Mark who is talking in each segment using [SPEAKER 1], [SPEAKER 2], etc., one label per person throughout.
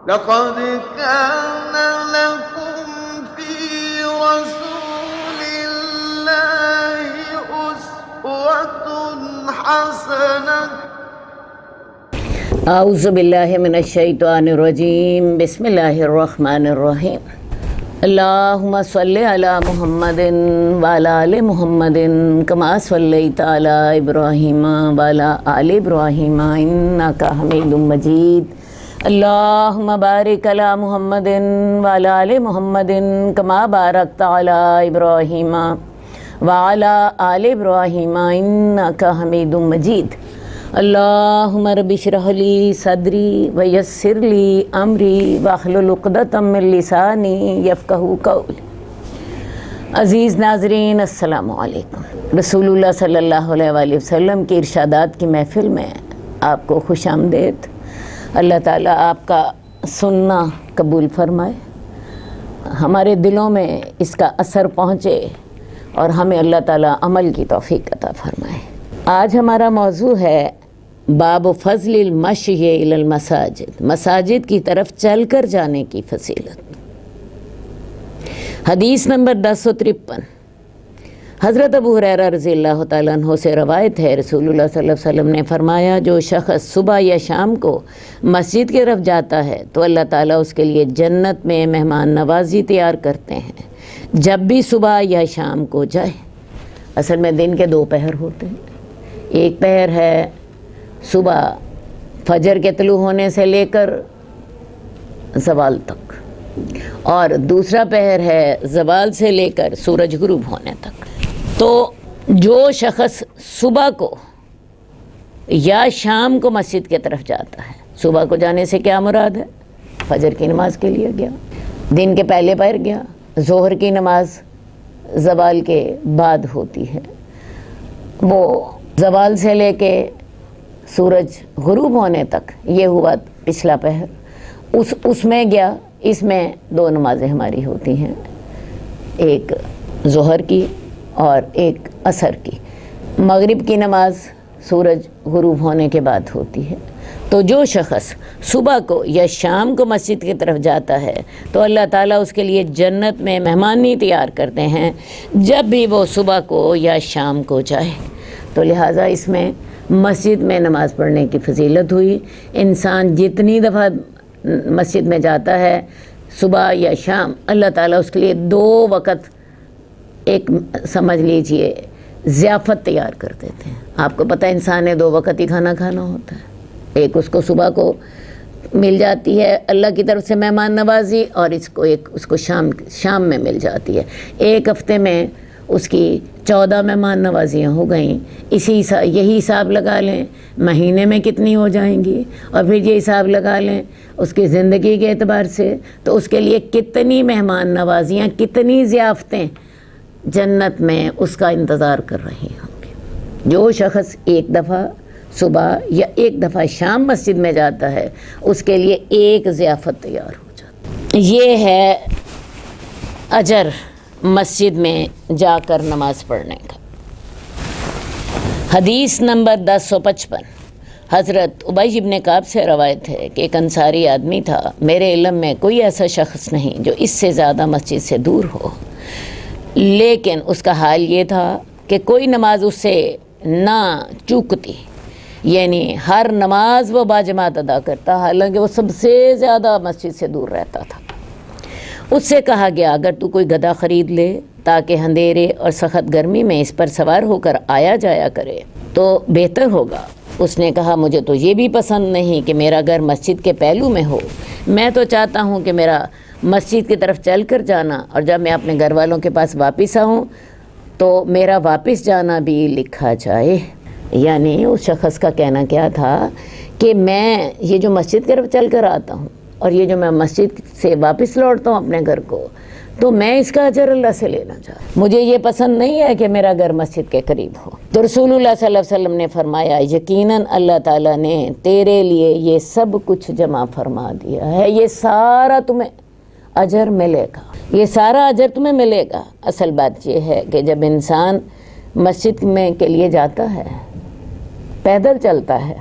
[SPEAKER 1] لقد كان لكم في رسول الله أسوة حسنة
[SPEAKER 2] اعوذ باللہ من الشیطان الرجیم بسم اللہ الرحمن الرحیم اللہم صلی علی محمد وعلی آل محمد کما صلیت علی ابراہیم وعلی آل ابراہیم انک حمید مجید اللہم بارک علی محمد وعلی آل محمد کما بارکت علی ابراہیم وعلی آل ابراہیم انک حمید مجید اللہم رب اشرح لی صدری ویسر لی امری واحلل عقدۃ من لسانی یفقہوا قولی۔ عزیز ناظرین السلام علیکم۔ رسول اللہ صلی اللہ علیہ وآلہ وسلم کی ارشادات کی محفل میں آپ کو خوش آمدید۔ اللہ تعالیٰ آپ کا سننا قبول فرمائے، ہمارے دلوں میں اس کا اثر پہنچے اور ہمیں اللہ تعالیٰ عمل کی توفیق عطا فرمائے۔ آج ہمارا موضوع ہے باب فضل المشی الی المساجد، مساجد کی طرف چل کر جانے کی فضیلت۔ حدیث نمبر 1053، حضرت ابو ہریرہ رضی اللہ تعالیٰ عنہ سے روایت ہے، رسول اللہ صلی اللہ علیہ وسلم نے فرمایا جو شخص صبح یا شام کو مسجد کی طرف جاتا ہے تو اللہ تعالیٰ اس کے لیے جنت میں مہمان نوازی تیار کرتے ہیں جب بھی صبح یا شام کو جائے۔ اصل میں دن کے 2 پہر ہوتے ہیں، ایک پہر ہے صبح فجر کے طلوع ہونے سے لے کر زوال تک، اور دوسرا پہر ہے زوال سے لے کر سورج غروب ہونے تک۔ تو جو شخص صبح کو یا شام کو مسجد کی طرف جاتا ہے، صبح کو جانے سے کیا مراد ہے؟ فجر کی نماز کے لیے گیا، دن کے پہلے پہر گیا، ظہر کی نماز زوال کے بعد ہوتی ہے، وہ زوال سے لے کے سورج غروب ہونے تک یہ ہوا پچھلا پہر، اس میں گیا۔ اس میں 2 نمازیں ہماری ہوتی ہیں، ایک ظہر کی اور ایک عصر کی۔ مغرب کی نماز سورج غروب ہونے کے بعد ہوتی ہے۔ تو جو شخص صبح کو یا شام کو مسجد کی طرف جاتا ہے تو اللہ تعالیٰ اس کے لیے جنت میں مہمانی تیار کرتے ہیں جب بھی وہ صبح کو یا شام کو جائے۔ تو لہٰذا اس میں مسجد میں نماز پڑھنے کی فضیلت ہوئی۔ انسان جتنی دفعہ مسجد میں جاتا ہے صبح یا شام، اللہ تعالیٰ اس کے لیے 2 وقت ایک سمجھ لیجئے ضیافت تیار کر دیتے ہیں۔ آپ کو پتہ ہے انسان نے 2 وقت ہی کھانا کھانا ہوتا ہے، ایک اس کو صبح کو مل جاتی ہے اللہ کی طرف سے مہمان نوازی، اور اس کو شام میں مل جاتی ہے۔ ایک ہفتے میں اس کی 14 مہمان نوازیاں ہو گئیں۔ یہی حساب لگا لیں مہینے میں کتنی ہو جائیں گی، اور پھر یہ حساب لگا لیں اس کی زندگی کے اعتبار سے، تو اس کے لیے کتنی مہمان نوازیاں، کتنی ضیافتیں جنت میں اس کا انتظار کر رہی ہوں گی۔ جو شخص ایک دفعہ صبح یا ایک دفعہ شام مسجد میں جاتا ہے اس کے لیے ایک ضیافت تیار ہو جاتی ہے۔ یہ ہے اجر مسجد میں جا کر نماز پڑھنے کا۔ حدیث نمبر 1055، حضرت ابی بن کعب سے روایت ہے کہ ایک انصاری آدمی تھا، میرے علم میں کوئی ایسا شخص نہیں جو اس سے زیادہ مسجد سے دور ہو، لیکن اس کا حال یہ تھا کہ کوئی نماز اس سے نہ چوکتی، یعنی ہر نماز وہ باجماعت ادا کرتا، حالانکہ وہ سب سے زیادہ مسجد سے دور رہتا تھا۔ اس سے کہا گیا اگر تو کوئی گدھا خرید لے تاکہ اندھیرے اور سخت گرمی میں اس پر سوار ہو کر آیا جایا کرے تو بہتر ہوگا۔ اس نے کہا مجھے تو یہ بھی پسند نہیں کہ میرا گھر مسجد کے پہلو میں ہو، میں تو چاہتا ہوں کہ میرا مسجد کی طرف چل کر جانا، اور جب میں اپنے گھر والوں کے پاس واپس آؤں تو میرا واپس جانا بھی لکھا جائے۔ یعنی اس شخص کا کہنا کیا تھا کہ میں یہ جو مسجد کی طرف چل کر آتا ہوں اور یہ جو میں مسجد سے واپس لوٹتا ہوں اپنے گھر کو، تو میں اس کا اجر اللہ سے لینا چاہتا ہوں، مجھے یہ پسند نہیں ہے کہ میرا گھر مسجد کے قریب ہو۔ تو رسول اللہ صلی اللہ علیہ وسلم نے فرمایا یقیناً اللہ تعالیٰ نے تیرے لیے یہ سب کچھ جمع فرما دیا ہے، یہ سارا تمہیں اجر ملے گا، یہ سارا اجر تمہیں ملے گا۔ اصل بات یہ ہے کہ جب انسان مسجد میں کے لیے جاتا ہے، پیدل چلتا ہے،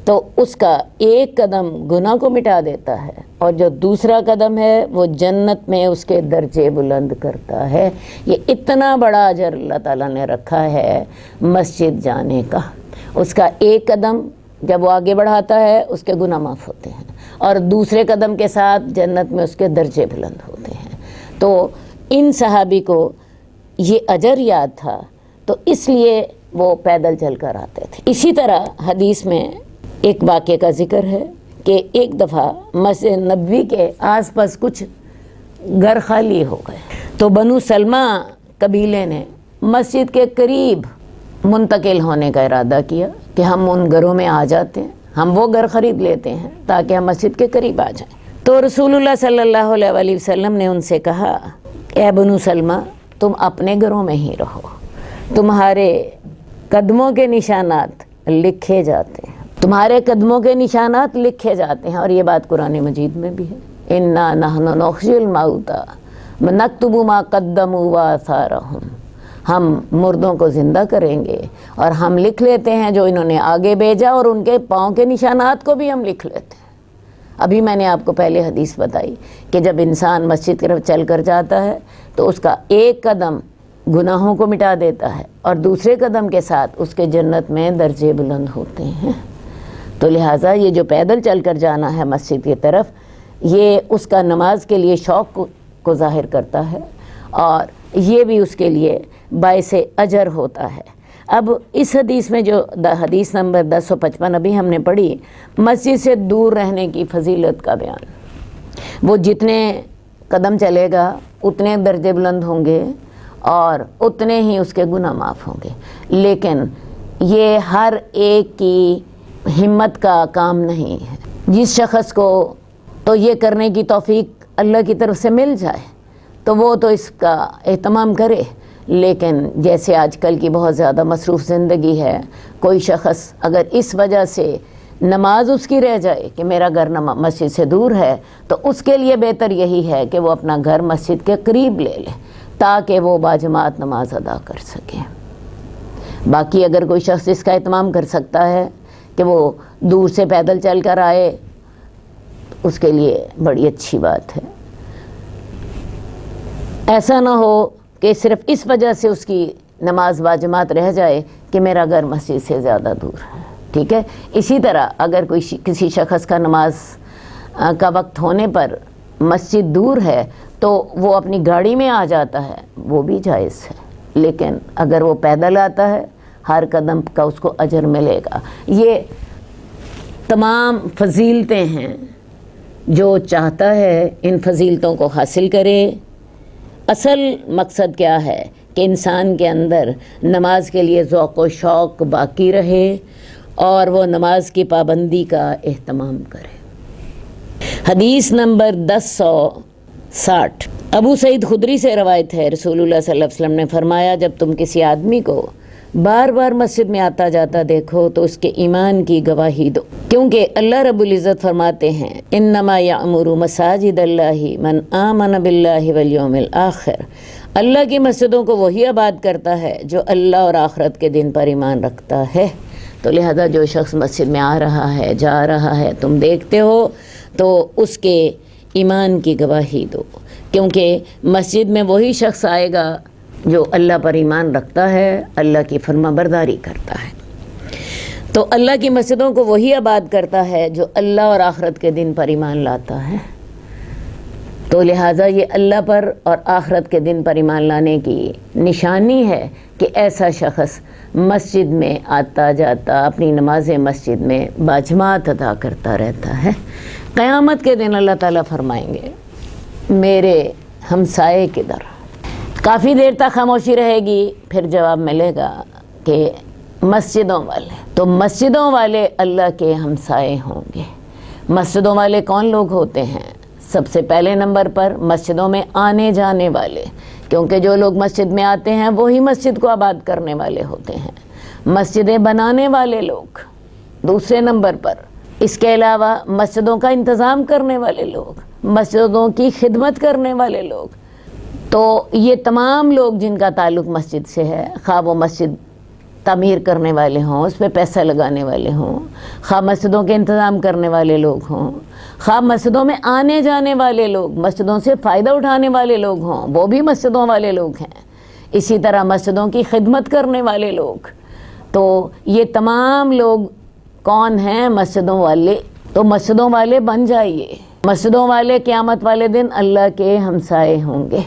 [SPEAKER 2] تو اس کا ایک قدم گناہ کو مٹا دیتا ہے اور جو دوسرا قدم ہے وہ جنت میں اس کے درجے بلند کرتا ہے۔ یہ اتنا بڑا اجر اللہ تعالیٰ نے رکھا ہے مسجد جانے کا۔ اس کا ایک قدم جب وہ آگے بڑھاتا ہے اس کے گناہ معاف ہوتے ہیں اور دوسرے قدم کے ساتھ جنت میں اس کے درجے بلند ہوتے ہیں۔ تو ان صحابی کو یہ اجر یاد تھا تو اس لیے وہ پیدل چل کر آتے تھے۔ اسی طرح حدیث میں ایک واقعے کا ذکر ہے کہ ایک دفعہ مسجد نبوی کے آس پاس کچھ گھر خالی ہو گئے تو بنو سلمہ قبیلے نے مسجد کے قریب منتقل ہونے کا ارادہ کیا کہ ہم ان گھروں میں آ جاتے ہیں، ہم وہ گھر خرید لیتے ہیں تاکہ ہم مسجد کے قریب آ جائیں۔ تو رسول اللہ صلی اللہ علیہ وآلہ وسلم نے ان سے کہا، اے بنو سلمہ تم اپنے گھروں میں ہی رہو، تمہارے قدموں کے نشانات لکھے جاتے ہیں، تمہارے قدموں کے نشانات لکھے جاتے ہیں۔ اور یہ بات قرآن مجید میں بھی ہے، اِنَّا نَحْنُ نُحْيِي الْمَوْتَىٰ وَنَكْتُبُ مَا قَدَّمُوا وَآثَارَهُمْ، ہم مردوں کو زندہ کریں گے اور ہم لکھ لیتے ہیں جو انہوں نے آگے بھیجا، اور ان کے پاؤں کے نشانات کو بھی ہم لکھ لیتے ہیں۔ ابھی میں نے آپ کو پہلے حدیث بتائی کہ جب انسان مسجد کی طرف چل کر جاتا ہے تو اس کا ایک قدم گناہوں کو مٹا دیتا ہے اور دوسرے قدم کے ساتھ اس کے جنت میں درجے بلند ہوتے ہیں۔ تو لہٰذا یہ جو پیدل چل کر جانا ہے مسجد کی طرف، یہ اس کا نماز کے لیے شوق کو ظاہر کرتا ہے اور یہ بھی اس کے لیے باعث اجر ہوتا ہے۔ اب اس حدیث میں جو حدیث نمبر 1055 ابھی ہم نے پڑھی، مسجد سے دور رہنے کی فضیلت کا بیان۔ وہ جتنے قدم چلے گا اتنے درجے بلند ہوں گے اور اتنے ہی اس کے گناہ معاف ہوں گے، لیکن یہ ہر ایک کی ہمت کا کام نہیں ہے۔ جس شخص کو تو یہ کرنے کی توفیق اللہ کی طرف سے مل جائے تو وہ تو اس کا اہتمام کرے، لیکن جیسے آج کل کی بہت زیادہ مصروف زندگی ہے، کوئی شخص اگر اس وجہ سے نماز اس کی رہ جائے کہ میرا گھر مسجد سے دور ہے، تو اس کے لیے بہتر یہی ہے کہ وہ اپنا گھر مسجد کے قریب لے لے تاکہ وہ باجماعت نماز ادا کر سکے۔ باقی اگر کوئی شخص اس کا اہتمام کر سکتا ہے کہ وہ دور سے پیدل چل کر آئے، اس کے لیے بڑی اچھی بات ہے۔ ایسا نہ ہو کہ صرف اس وجہ سے اس کی نماز باجماعت رہ جائے کہ میرا گھر مسجد سے زیادہ دور ہے، ٹھیک ہے۔ اسی طرح اگر کسی شخص کا نماز کا وقت ہونے پر مسجد دور ہے تو وہ اپنی گاڑی میں آ جاتا ہے، وہ بھی جائز ہے، لیکن اگر وہ پیدل آتا ہے ہر قدم کا اس کو اجر ملے گا۔ یہ تمام فضیلتیں ہیں، جو چاہتا ہے ان فضیلتوں کو حاصل کرے۔ اصل مقصد کیا ہے کہ انسان کے اندر نماز کے لیے ذوق و شوق باقی رہے اور وہ نماز کی پابندی کا اہتمام کرے۔ حدیث نمبر 1060 ابو سعید خدری سے روایت ہے، رسول اللہ صلی اللہ علیہ وسلم نے فرمایا، جب تم کسی آدمی کو بار بار مسجد میں آتا جاتا دیکھو تو اس کے ایمان کی گواہی دو، کیونکہ اللہ رب العزت فرماتے ہیں انما یعمر مساجد اللہ من آمن باللہ والیوم الآخر، اللہ کی مسجدوں کو وہی آباد کرتا ہے جو اللہ اور آخرت کے دن پر ایمان رکھتا ہے۔ تو لہذا جو شخص مسجد میں آ رہا ہے، جا رہا ہے، تم دیکھتے ہو تو اس کے ایمان کی گواہی دو، کیونکہ مسجد میں وہی شخص آئے گا جو اللہ پر ایمان رکھتا ہے، اللہ کی فرما برداری کرتا ہے۔ تو اللہ کی مسجدوں کو وہی آباد کرتا ہے جو اللہ اور آخرت کے دن پر ایمان لاتا ہے۔ تو لہٰذا یہ اللہ پر اور آخرت کے دن پر ایمان لانے کی نشانی ہے کہ ایسا شخص مسجد میں آتا جاتا اپنی نماز مسجد میں باجماعت ادا کرتا رہتا ہے۔ قیامت کے دن اللہ تعالیٰ فرمائیں گے میرے ہمسائے کدھر؟ کافی دیر تک خاموشی رہے گی، پھر جواب ملے گا کہ مسجدوں والے۔ تو مسجدوں والے اللہ کے ہمسائے ہوں گے۔ مسجدوں والے کون لوگ ہوتے ہیں؟ سب سے پہلے نمبر پر مسجدوں میں آنے جانے والے، کیونکہ جو لوگ مسجد میں آتے ہیں وہی مسجد کو آباد کرنے والے ہوتے ہیں۔ مسجدیں بنانے والے لوگ دوسرے نمبر پر، اس کے علاوہ مسجدوں کا انتظام کرنے والے لوگ، مسجدوں کی خدمت کرنے والے لوگ۔ تو یہ تمام لوگ جن کا تعلق مسجد سے ہے، خواہ وہ مسجد تعمیر کرنے والے ہوں، اس پہ پیسہ لگانے والے ہوں، خواہ مسجدوں کے انتظام کرنے والے لوگ ہوں، خواہ مسجدوں میں آنے جانے والے لوگ، مسجدوں سے فائدہ اٹھانے والے لوگ ہوں، وہ بھی مسجدوں والے لوگ ہیں، اسی طرح مسجدوں کی خدمت کرنے والے لوگ، تو یہ تمام لوگ کون ہیں؟ مسجدوں والے۔ تو مسجدوں والے بن جائیے، مسجدوں والے قیامت والے دن اللہ کے ہمسائے ہوں گے۔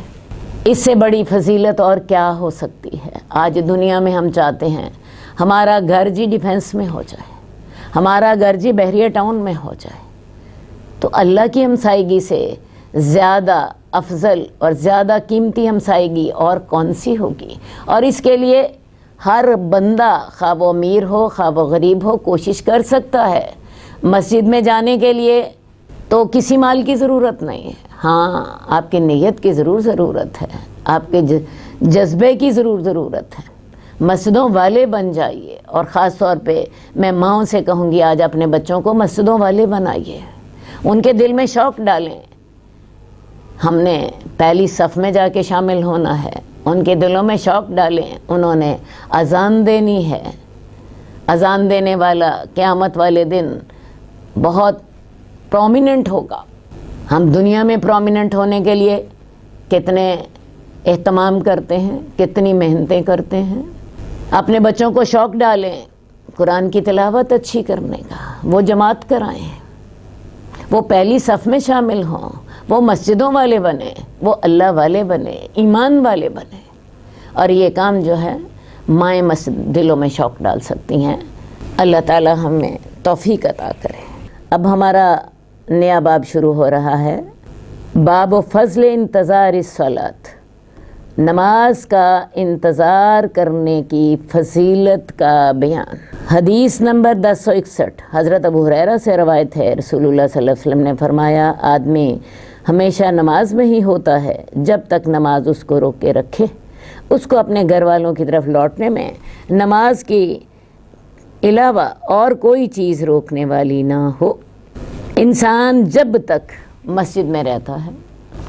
[SPEAKER 2] اس سے بڑی فضیلت اور کیا ہو سکتی ہے؟ آج دنیا میں ہم چاہتے ہیں ہمارا گھر جی ڈیفنس میں ہو جائے، ہمارا گھر جی بحریہ ٹاؤن میں ہو جائے، تو اللہ کی ہمسائیگی سے زیادہ افضل اور زیادہ قیمتی ہمسائیگی اور کون سی ہوگی؟ اور اس کے لیے ہر بندہ، خواہ وہ امیر ہو خواہ وہ غریب ہو، کوشش کر سکتا ہے۔ مسجد میں جانے کے لیے تو کسی مال کی ضرورت نہیں ہے، ہاں آپ کی نیت کی ضرورت ہے، آپ کے جذبے کی ضرورت ہے۔ مسجدوں والے بن جائیے، اور خاص طور پہ میں ماؤں سے کہوں گی آج اپنے بچوں کو مسجدوں والے بنائیے، ان کے دل میں شوق ڈالیں، ہم نے پہلی صف میں جا کے شامل ہونا ہے، ان کے دلوں میں شوق ڈالیں، انہوں نے اذان دینی ہے، اذان دینے والا قیامت والے دن بہت پرومیننٹ ہوگا۔ ہم دنیا میں پرومیننٹ ہونے کے لیے کتنے اہتمام کرتے ہیں، کتنی محنتیں کرتے ہیں۔ اپنے بچوں کو شوق ڈالیں قرآن کی تلاوت اچھی کرنے کا، وہ جماعت کرائیں، وہ پہلی صف میں شامل ہوں، وہ مسجدوں والے بنیں، وہ اللہ والے بنیں، ایمان والے بنیں، اور یہ کام جو ہے مائیں دلوں میں شوق ڈال سکتی ہیں۔ اللہ تعالی ہمیں توفیق عطا کرے۔ اب ہمارا نیا باب شروع ہو رہا ہے، باب و فضل انتظار الصلاۃ، نماز کا انتظار کرنے کی فضیلت کا بیان۔ حدیث نمبر 1061، حضرت ابو ہریرہ سے روایت ہے، رسول اللہ صلی اللہ علیہ وسلم نے فرمایا، آدمی ہمیشہ نماز میں ہی ہوتا ہے جب تک نماز اس کو روکے رکھے، اس کو اپنے گھر والوں کی طرف لوٹنے میں نماز کی علاوہ اور کوئی چیز روکنے والی نہ ہو۔ انسان جب تک مسجد میں رہتا ہے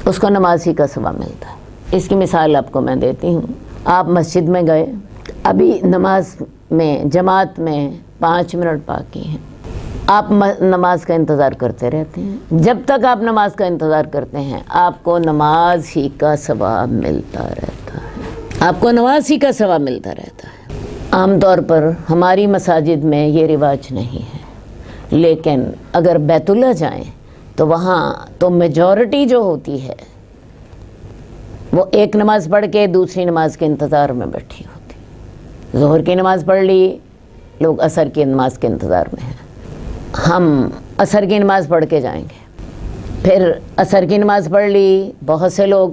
[SPEAKER 2] اس کو نماز ہی کا ثواب ملتا ہے۔ اس کی مثال آپ کو میں دیتی ہوں، آپ مسجد میں گئے، ابھی نماز میں جماعت میں 5 منٹ باقی ہیں، آپ نماز کا انتظار کرتے رہتے ہیں، جب تک آپ نماز کا انتظار کرتے ہیں آپ کو نماز ہی کا ثواب ملتا رہتا ہے، آپ کو نماز ہی کا ثواب ملتا رہتا ہے۔ عام طور پر ہماری مساجد میں یہ رواج نہیں ہے، لیکن اگر بیت اللہ جائیں تو وہاں تو میجورٹی جو ہوتی ہے وہ ایک نماز پڑھ کے دوسری نماز کے انتظار میں بیٹھی ہوتی۔ ظہر کی نماز پڑھ لی، لوگ عصر کی نماز کے انتظار میں ہیں، ہم عصر کی نماز پڑھ کے جائیں گے، پھر عصر کی نماز پڑھ لی، بہت سے لوگ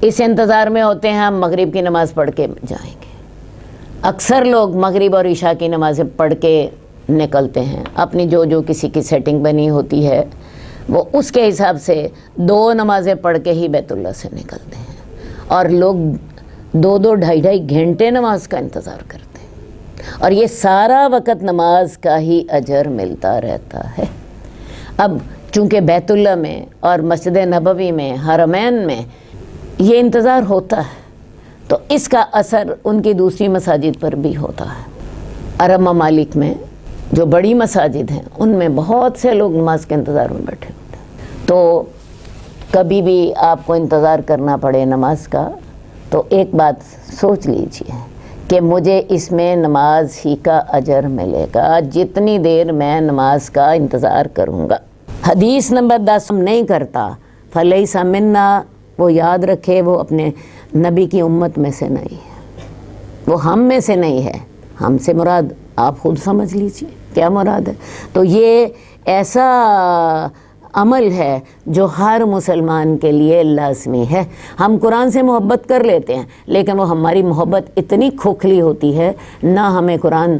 [SPEAKER 2] اس انتظار میں ہوتے ہیں ہم مغرب کی نماز پڑھ کے جائیں گے۔ اکثر لوگ مغرب اور عشاء کی نمازیں پڑھ کے نکلتے ہیں، اپنی جو کسی کی سیٹنگ بنی ہوتی ہے وہ اس کے حساب سے 2 نمازیں پڑھ کے ہی بیت اللہ سے نکلتے ہیں، اور لوگ 2 ڈھائی گھنٹے نماز کا انتظار کرتے ہیں، اور یہ سارا وقت نماز کا ہی اجر ملتا رہتا ہے۔ اب چونکہ بیت اللہ میں اور مسجد نبوی میں، حرمین میں یہ انتظار ہوتا ہے، تو اس کا اثر ان کی دوسری مساجد پر بھی ہوتا ہے۔ عرب ممالک میں جو بڑی مساجد ہیں ان میں بہت سے لوگ نماز کے انتظار میں بیٹھے ہوتے ہیں، تو کبھی بھی آپ کو انتظار کرنا پڑے نماز کا تو ایک بات سوچ لیجئے کہ مجھے اس میں نماز ہی کا اجر ملے گا جتنی دیر میں نماز کا انتظار کروں گا۔ حدیث نمبر 10 نہیں کرتا فلیس منا، وہ یاد رکھے وہ اپنے نبی کی امت میں سے نہیں ہے، وہ ہم میں سے نہیں ہے۔ ہم سے مراد آپ خود سمجھ لیجئے کیا مراد ہے۔ تو یہ ایسا عمل ہے جو ہر مسلمان کے لیے لازمی ہے۔ ہم قرآن سے محبت کر لیتے ہیں لیکن وہ ہماری محبت اتنی کھوکھلی ہوتی ہے، نہ ہمیں قرآن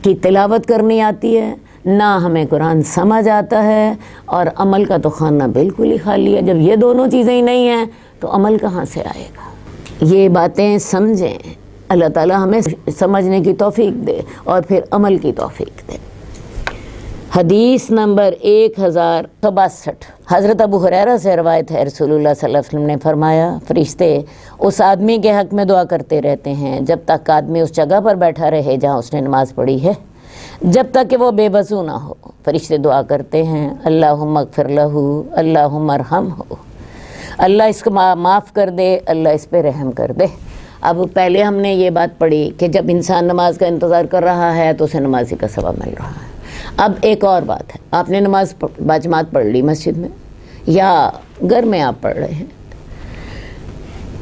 [SPEAKER 2] کی تلاوت کرنی آتی ہے، نہ ہمیں قرآن سمجھ آتا ہے، اور عمل کا تو خانہ بالکل ہی خالی ہے۔ جب یہ دونوں چیزیں ہی نہیں ہیں تو عمل کہاں سے آئے گا؟ یہ باتیں سمجھیں، اللہ تعالی ہمیں سمجھنے کی توفیق دے اور پھر عمل کی توفیق دے۔ حدیث نمبر 1062، حضرت ابو ہریرہ سے روایت ہے رسول اللہ صلی اللہ علیہ وسلم نے فرمایا فرشتے اس آدمی کے حق میں دعا کرتے رہتے ہیں جب تک آدمی اس جگہ پر بیٹھا رہے جہاں اس نے نماز پڑھی ہے، جب تک کہ وہ بے وضو نہ ہو۔ فرشتے دعا کرتے ہیں اللہم اغفر لہ، اللہم ارحمہ، اللہ اس کو معاف کر دے، اللہ اس پہ رحم کر دے۔ اب پہلے ہم نے یہ بات پڑھی کہ جب انسان نماز کا انتظار کر رہا ہے تو اسے نمازی کا ثواب مل رہا ہے۔ اب ایک اور بات ہے، آپ نے نماز باجماعت پڑھ لی مسجد میں یا گھر میں آپ پڑھ رہے ہیں،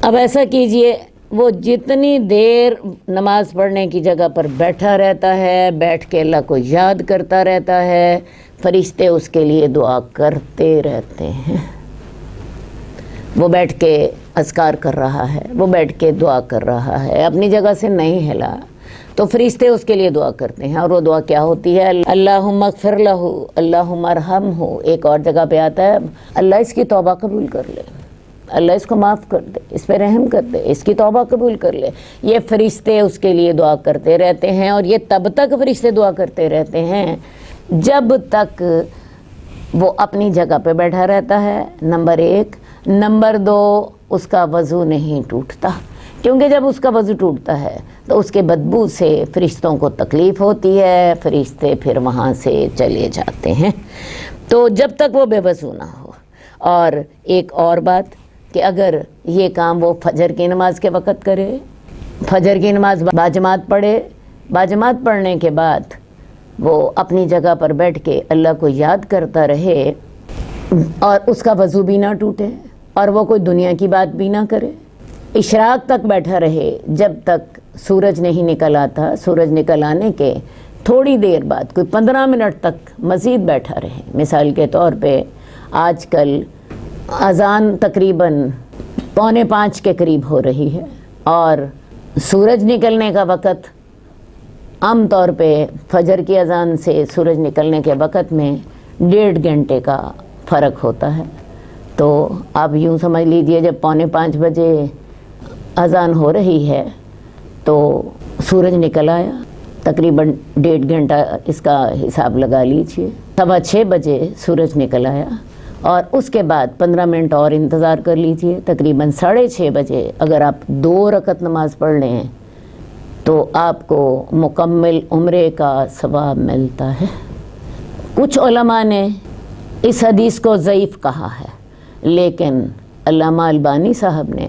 [SPEAKER 2] اب ایسا کیجئے وہ جتنی دیر نماز پڑھنے کی جگہ پر بیٹھا رہتا ہے، بیٹھ کے اللہ کو یاد کرتا رہتا ہے، فرشتے اس کے لیے دعا کرتے رہتے ہیں۔ وہ بیٹھ کے اذکار کر رہا ہے، وہ بیٹھ کے دعا کر رہا ہے، اپنی جگہ سے نہیں ہلا، تو فرشتے اس کے لیے دعا کرتے ہیں۔ اور وہ دعا کیا ہوتی ہے؟ اللہم اغفر لہ، اللہم ارحمہ۔ ایک اور جگہ پہ آتا ہے اللہ اس کی توبہ قبول کر لے، اللہ اس کو معاف کر دے، اس پہ رحم کر دے، اس کی توبہ قبول کر لے۔ یہ فرشتے اس کے لیے دعا کرتے رہتے ہیں، اور یہ تب تک فرشتے دعا کرتے رہتے ہیں جب تک وہ اپنی جگہ پہ بیٹھا رہتا ہے، نمبر 1۔ نمبر 2، اس کا وضو نہیں ٹوٹتا، کیونکہ جب اس کا وضو ٹوٹتا ہے تو اس کے بدبو سے فرشتوں کو تکلیف ہوتی ہے، فرشتے پھر وہاں سے چلے جاتے ہیں۔ تو جب تک وہ بے وضو نہ ہو۔ اور ایک اور بات کہ اگر یہ کام وہ فجر کی نماز کے وقت کرے، فجر کی نماز باجماعت پڑھے، باجماعت پڑھنے کے بعد وہ اپنی جگہ پر بیٹھ کے اللہ کو یاد کرتا رہے، اور اس کا وضو بھی نہ ٹوٹے، اور وہ کوئی دنیا کی بات بھی نہ کرے، اشراق تک بیٹھا رہے جب تک سورج نہیں نکل آتا، سورج نکل آنے کے تھوڑی دیر بعد کوئی 15 منٹ تک مزید بیٹھا رہے۔ مثال کے طور پہ آج کل اذان تقریباً 4:45 کے قریب ہو رہی ہے، اور سورج نکلنے کا وقت عام طور پہ فجر کی اذان سے سورج نکلنے کے وقت میں 1.5 گھنٹے کا فرق ہوتا ہے۔ تو آپ یوں سمجھ لیجئے جب 4:45 بجے اذان ہو رہی ہے تو سورج نکل آیا، تقریباً 1.5 گھنٹہ اس کا حساب لگا لیجئے، 6:15 بجے سورج نکل آیا، اور اس کے بعد 15 منٹ اور انتظار کر لیجئے، تقریباً 6:30 بجے اگر آپ 2 رکعت نماز پڑھ لیں تو آپ کو مکمل عمرے کا ثواب ملتا ہے۔ کچھ علماء نے اس حدیث کو ضعیف کہا ہے، لیکن علامہ البانی صاحب نے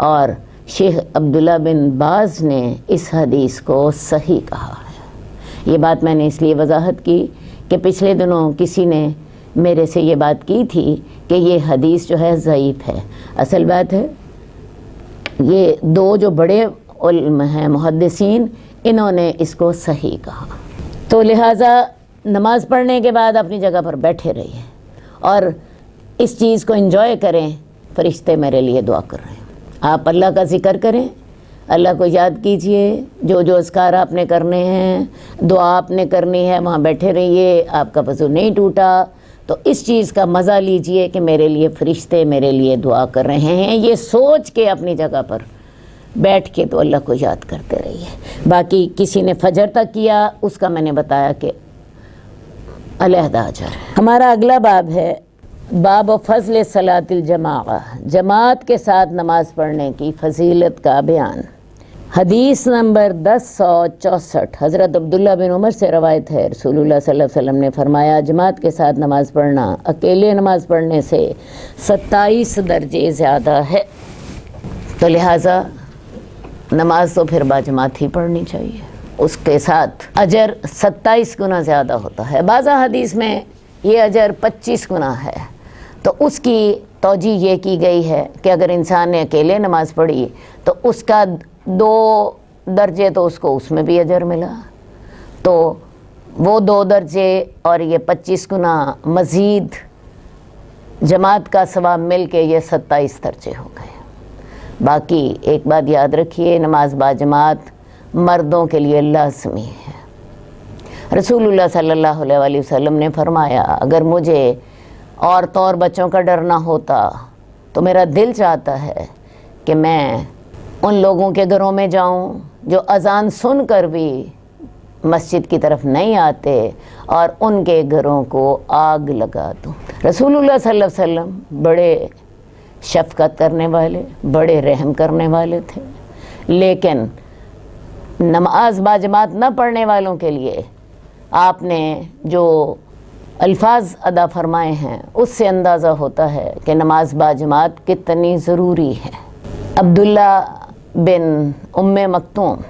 [SPEAKER 2] اور شیخ عبداللہ بن باز نے اس حدیث کو صحیح کہا ہے۔ یہ بات میں نے اس لیے وضاحت کی کہ پچھلے دنوں کسی نے میرے سے یہ بات کی تھی کہ یہ حدیث جو ہے ضعیف ہے۔ اصل بات ہے یہ 2 جو بڑے علم ہیں محدثین، انہوں نے اس کو صحیح کہا۔ تو لہٰذا نماز پڑھنے کے بعد اپنی جگہ پر بیٹھے رہیے اور اس چیز کو انجوائے کریں، فرشتے میرے لیے دعا کر رہے ہیں۔ آپ اللہ کا ذکر کریں، اللہ کو یاد کیجئے، جو جو اذکار آپ نے کرنے ہیں، دعا آپ نے کرنی ہے، وہاں بیٹھے رہیے۔ آپ کا وضو نہیں ٹوٹا تو اس چیز کا مزہ لیجئے کہ میرے لیے فرشتے میرے لیے دعا کر رہے ہیں، یہ سوچ کے اپنی جگہ پر بیٹھ کے تو اللہ کو یاد کرتے رہیے۔ باقی کسی نے فجر تک کیا، اس کا میں نے بتایا کہ علیحدہ اجر ہے۔ ہمارا اگلا باب ہے باب و فضل صلاۃ الجماعہ، جماعت کے ساتھ نماز پڑھنے کی فضیلت کا بیان۔ حدیث نمبر 1064 حضرت عبداللہ بن عمر سے روایت ہے، رسول اللہ صلی اللہ علیہ وسلم نے فرمایا جماعت کے ساتھ نماز پڑھنا اکیلے نماز پڑھنے سے 27 درجے زیادہ ہے۔ تو لہٰذا نماز تو پھر باجماعت ہی پڑھنی چاہیے، اس کے ساتھ اجر 27 گنا زیادہ ہوتا ہے۔ بعض حدیث میں یہ اجر 25 گنا ہے۔ تو اس کی توجیہ یہ کی گئی ہے کہ اگر انسان نے اکیلے نماز پڑھی تو اس کا 2 درجے تو اس کو اس میں بھی اجر ملا، تو وہ 2 درجے اور یہ 25 گنا مزید جماعت کا ثواب مل کے یہ 27 درجے ہو گئے۔ باقی ایک بات یاد رکھیے، نماز باجماعت مردوں کے لیے لازمی ہے۔ رسول اللہ صلی اللہ علیہ وسلم نے فرمایا اگر مجھے عورتوں اور بچوں کا ڈر نہ ہوتا تو میرا دل چاہتا ہے کہ میں ان لوگوں کے گھروں میں جاؤں جو اذان سن کر بھی مسجد کی طرف نہیں آتے اور ان کے گھروں کو آگ لگا دوں۔ رسول اللہ صلی اللہ علیہ وسلم بڑے شفقت کرنے والے، بڑے رحم کرنے والے تھے، لیکن نماز باجماعت نہ پڑھنے والوں کے لیے آپ نے جو الفاظ ادا فرمائے ہیں اس سے اندازہ ہوتا ہے کہ نماز باجماعت کتنی ضروری ہے۔ عبداللہ بن ام مکتوم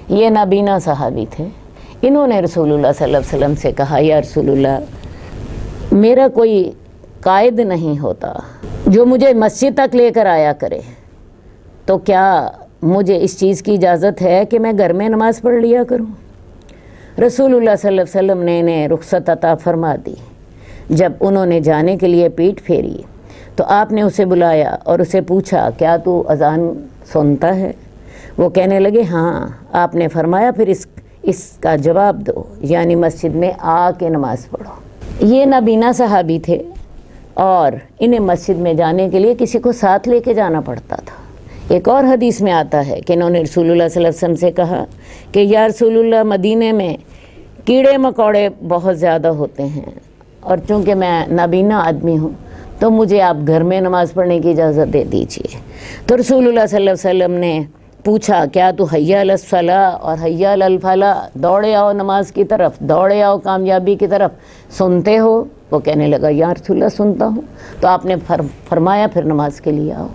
[SPEAKER 2] یہ نابینا صحابی تھے۔ انہوں نے رسول اللہ صلی اللہ علیہ وسلم سے کہا، یا رسول اللہ، میرا کوئی قائد نہیں ہوتا جو مجھے مسجد تک لے کر آیا کرے، تو کیا مجھے اس چیز کی اجازت ہے کہ میں گھر میں نماز پڑھ لیا کروں؟ رسول اللہ صلی اللہ علیہ وسلم نے انہیں رخصت عطا فرما دی۔ جب انہوں نے جانے کے لیے پیٹھ پھیری تو آپ نے اسے بلایا اور اسے پوچھا، کیا تو اذان سنتا ہے؟ وہ کہنے لگے ہاں۔ آپ نے فرمایا پھر اس کا جواب دو، یعنی مسجد میں آ کے نماز پڑھو۔ یہ نابینا صحابی تھے اور انہیں مسجد میں جانے کے لیے کسی کو ساتھ لے کے جانا پڑتا تھا۔ ایک اور حدیث میں آتا ہے کہ انہوں نے رسول اللہ صلی اللہ علیہ وسلم سے کہا کہ یا رسول اللہ، مدینے میں کیڑے مکوڑے بہت زیادہ ہوتے ہیں اور چونکہ میں نابینا آدمی ہوں تو مجھے آپ گھر میں نماز پڑھنے کی اجازت دے دیجیے۔ تو رسول اللہ صلی اللہ علیہ وسلم نے پوچھا، کیا تو حی علی الصلاۃ اور حی علی الفلاح، دوڑے آؤ نماز کی طرف، دوڑے آؤ کامیابی کی طرف، سنتے ہو؟ وہ کہنے لگا یا رسول اللہ سنتا ہوں۔ تو آپ نے فرمایا پھر نماز کے لیے آؤ۔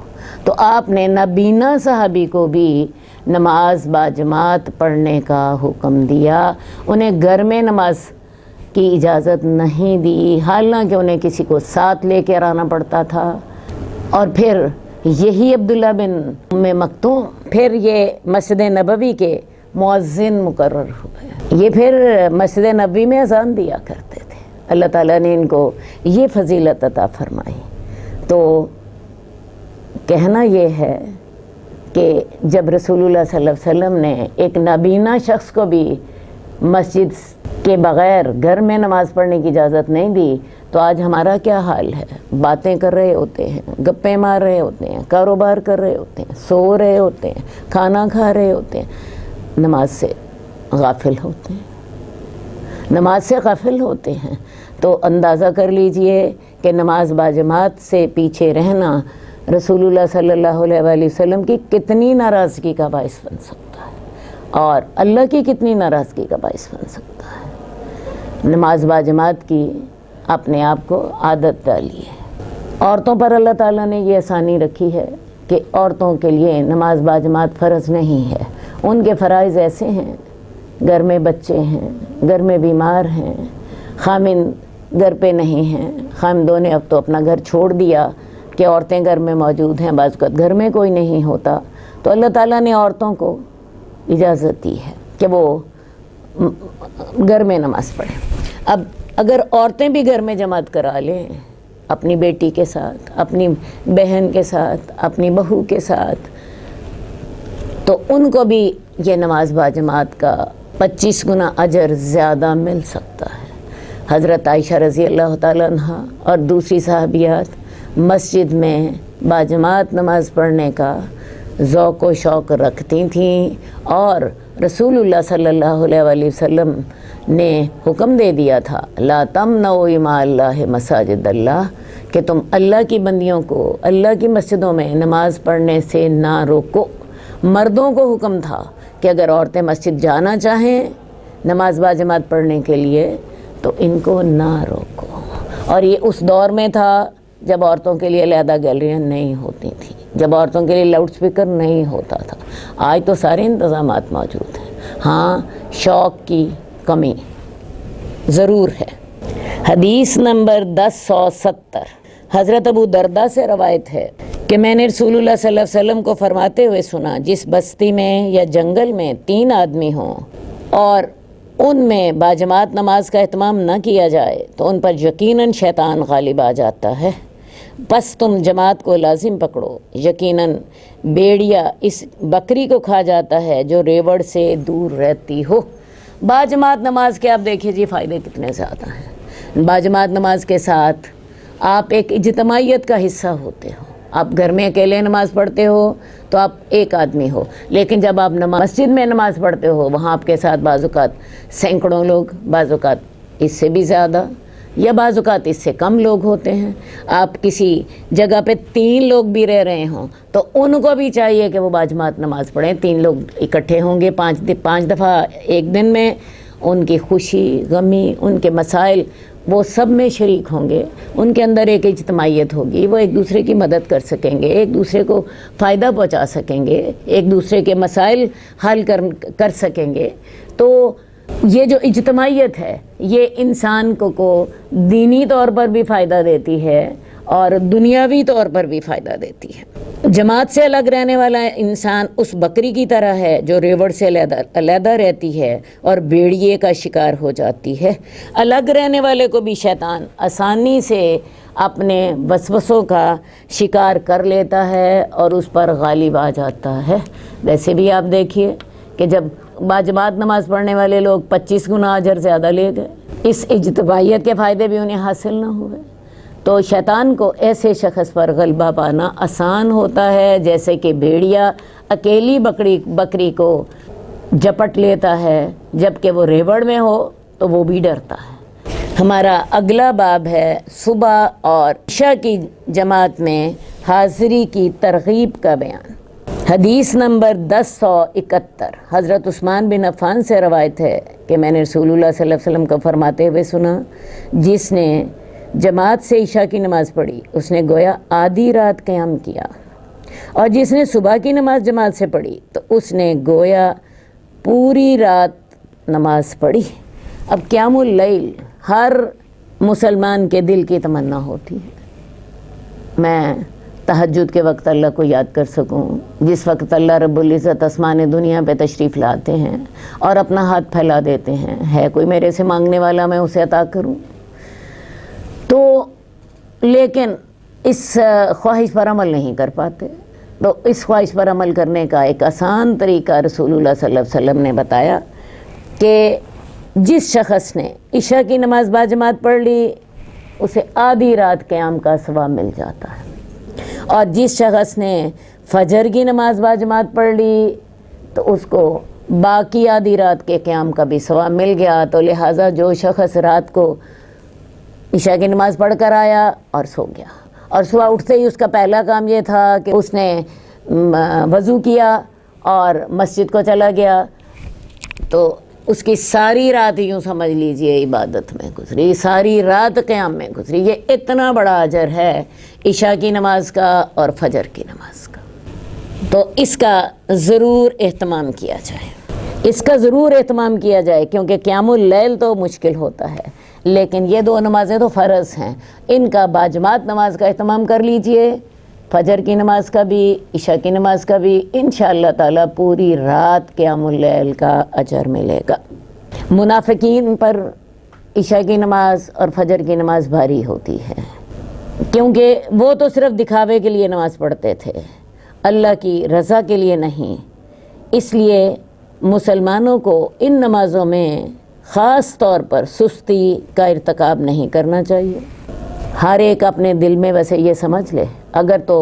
[SPEAKER 2] تو آپ نے نابینا صحابی کو بھی نماز باجماعت پڑھنے کا حکم دیا، انہیں گھر میں نماز کی اجازت نہیں دی، حالانکہ انہیں کسی کو ساتھ لے کے آنا پڑتا تھا۔ اور پھر یہی عبداللہ بن ام مکتوم پھر یہ مسجد نبوی کے مؤذن مقرر ہوئے۔ یہ پھر مسجد نبوی میں اذان دیا کرتے تھے۔ اللہ تعالیٰ نے ان کو یہ فضیلت عطا فرمائی۔ تو کہنا یہ ہے کہ جب رسول اللہ صلی اللہ علیہ وسلم نے ایک نابینا شخص کو بھی مسجد کے بغیر گھر میں نماز پڑھنے کی اجازت نہیں دی، تو آج ہمارا کیا حال ہے؟ باتیں کر رہے ہوتے ہیں، گپیں مار رہے ہوتے ہیں، کاروبار کر رہے ہوتے ہیں، سو رہے ہوتے ہیں، کھانا کھا رہے ہوتے ہیں، نماز سے غافل ہوتے ہیں، نماز سے غافل ہوتے ہیں۔ تو اندازہ کر لیجئے کہ نماز باجماعت سے پیچھے رہنا رسول اللہ صلی اللہ علیہ وآلہ وسلم کی کتنی ناراضگی کا باعث بن سکتا ہے اور اللہ کی کتنی ناراضگی کا باعث بن سکتا ہے۔ نماز باجماعت کی اپنے آپ کو عادت ڈالی ہے۔ عورتوں پر اللہ تعالیٰ نے یہ آسانی رکھی ہے کہ عورتوں کے لیے نماز باجماعت فرض نہیں ہے۔ ان کے فرائض ایسے ہیں، گھر میں بچے ہیں، گھر میں بیمار ہیں، خامند گھر پہ نہیں ہیں، خامدوں نے اب تو اپنا گھر چھوڑ دیا کہ عورتیں گھر میں موجود ہیں، بعض اوقات گھر میں کوئی نہیں ہوتا، تو اللہ تعالیٰ نے عورتوں کو اجازت دی ہے کہ وہ گھر میں نماز پڑھیں۔ اب اگر عورتیں بھی گھر میں جماعت کرا لیں اپنی بیٹی کے ساتھ، اپنی بہن کے ساتھ، اپنی بہو کے ساتھ، تو ان کو بھی یہ نماز باجماعت کا 25 گنا اجر زیادہ مل سکتا ہے۔ حضرت عائشہ رضی اللہ تعالیٰ عنہ اور دوسری صحابیات مسجد میں باجماعت نماز پڑھنے کا ذوق و شوق رکھتی تھیں، اور رسول اللہ صلی اللہ علیہ وآلہ وسلم نے حکم دے دیا تھا، لا تمنعوا اماء اللہ مساجد اللہ، کہ تم اللہ کی بندیوں کو اللہ کی مسجدوں میں نماز پڑھنے سے نہ روکو۔ مردوں کو حکم تھا کہ اگر عورتیں مسجد جانا چاہیں نماز باجماعت پڑھنے کے لیے تو ان کو نہ روکو۔ اور یہ اس دور میں تھا جب عورتوں کے لیے علیحدہ گیلریاں نہیں ہوتی تھیں، جب عورتوں کے لیے لاؤڈ سپیکر نہیں ہوتا تھا۔ آج تو سارے انتظامات موجود ہیں، ہاں شوق کی کمی ضرور ہے۔ حدیث نمبر 1070 حضرت ابو درداء سے روایت ہے کہ میں نے رسول اللہ صلی اللہ علیہ وسلم کو فرماتے ہوئے سنا، جس بستی میں یا جنگل میں 3 آدمی ہوں اور ان میں باجماعت نماز کا اہتمام نہ کیا جائے تو ان پر یقیناً شیطان غالب آ جاتا ہے، پس تم جماعت کو لازم پکڑو، یقیناً بیڑیا اس بکری کو کھا جاتا ہے جو ریوڑ سے دور رہتی ہو۔ باجماعت نماز کے آپ دیکھیں جی فائدے کتنے زیادہ ہیں۔ باجماعت نماز کے ساتھ آپ ایک اجتماعیت کا حصہ ہوتے ہو، آپ گھر میں اکیلے نماز پڑھتے ہو تو آپ ایک آدمی ہو، لیکن جب آپ مسجد میں نماز پڑھتے ہو وہاں آپ کے ساتھ بعض اوقات سینکڑوں لوگ، بعض اوقات اس سے بھی زیادہ، یا بعض اوقات اس سے کم لوگ ہوتے ہیں۔ آپ کسی جگہ پہ 3 لوگ بھی رہ رہے ہوں تو ان کو بھی چاہیے کہ وہ باجماعت نماز پڑھیں۔ 3 لوگ اکٹھے ہوں گے 5 دفعہ ایک دن میں، ان کی خوشی غمی، ان کے مسائل وہ سب میں شریک ہوں گے، ان کے اندر ایک اجتماعیت ہوگی، وہ ایک دوسرے کی مدد کر سکیں گے، ایک دوسرے کو فائدہ پہنچا سکیں گے، ایک دوسرے کے مسائل حل کر سکیں گے۔ تو یہ جو اجتماعیت ہے یہ انسان کو دینی طور پر بھی فائدہ دیتی ہے اور دنیاوی طور پر بھی فائدہ دیتی ہے۔ جماعت سے الگ رہنے والا انسان اس بکری کی طرح ہے جو ریوڑ سے علیحدہ رہتی ہے اور بھیڑیے کا شکار ہو جاتی ہے۔ الگ رہنے والے کو بھی شیطان آسانی سے اپنے وسوسوں کا شکار کر لیتا ہے اور اس پر غالب آ جاتا ہے۔ ویسے بھی آپ دیکھیے کہ جب باجماعت نماز پڑھنے والے لوگ 25 گنا اجر زیادہ لے گئے، اس اجتماعیت کے فائدے بھی انہیں حاصل نہ ہوئے۔ تو شیطان کو ایسے شخص پر غلبہ پانا آسان ہوتا ہے جیسے کہ بھیڑیا اکیلی بکری کو جپٹ لیتا ہے، جبکہ وہ ریوڑ میں ہو تو وہ بھی ڈرتا ہے۔ ہمارا اگلا باب ہے صبح اور عشاء کی جماعت میں حاضری کی ترغیب کا بیان۔ حدیث نمبر 1071 حضرت عثمان بن عفان سے روایت ہے کہ میں نے رسول اللہ صلی اللہ علیہ وسلم کو فرماتے ہوئے سنا، جس نے جماعت سے عشاء کی نماز پڑھی اس نے گویا آدھی رات قیام کیا، اور جس نے صبح کی نماز جماعت سے پڑھی تو اس نے گویا پوری رات نماز پڑھی۔ اب قیام اللیل ہر مسلمان کے دل کی تمنا ہوتی ہے، میں تہجد کے وقت اللہ کو یاد کر سکوں، جس وقت اللہ رب العزت آسمان دنیا پہ تشریف لاتے ہیں اور اپنا ہاتھ پھیلا دیتے ہیں، ہے کوئی میرے سے مانگنے والا میں اسے عطا کروں۔ تو لیکن اس خواہش پر عمل نہیں کر پاتے، تو اس خواہش پر عمل کرنے کا ایک آسان طریقہ رسول اللہ صلی اللہ علیہ وسلم نے بتایا کہ جس شخص نے عشاء کی نماز باجماعت پڑھ لی اسے آدھی رات قیام کا ثواب مل جاتا ہے، اور جس شخص نے فجر کی نماز باجماعت پڑھ لی تو اس کو باقی آدھی رات کے قیام کا بھی ثواب مل گیا۔ تو لہٰذا جو شخص رات کو عشاء کی نماز پڑھ کر آیا اور سو گیا، اور صبح اٹھتے ہی اس کا پہلا کام یہ تھا کہ اس نے وضو کیا اور مسجد کو چلا گیا، تو اس کی ساری رات یوں سمجھ لیجئے عبادت میں گزری، ساری رات قیام میں گزری۔ یہ اتنا بڑا اجر ہے عشاء کی نماز کا اور فجر کی نماز کا، تو اس کا ضرور اہتمام کیا جائے، اس کا ضرور اہتمام کیا جائے، کیونکہ قیام اللیل تو مشکل ہوتا ہے، لیکن یہ 2 نمازیں تو فرض ہیں، ان کا باجماعت نماز کا اہتمام کر لیجئے، فجر کی نماز کا بھی عشاء کی نماز کا بھی، انشاءاللہ تعالیٰ پوری رات قیام اللیل کا اجر ملے گا۔ منافقین پر عشاء کی نماز اور فجر کی نماز بھاری ہوتی ہے، کیونکہ وہ تو صرف دکھاوے کے لیے نماز پڑھتے تھے، اللہ کی رضا کے لیے نہیں۔ اس لیے مسلمانوں کو ان نمازوں میں خاص طور پر سستی کا ارتکاب نہیں کرنا چاہیے۔ ہر ایک اپنے دل میں ویسے یہ سمجھ لے، اگر تو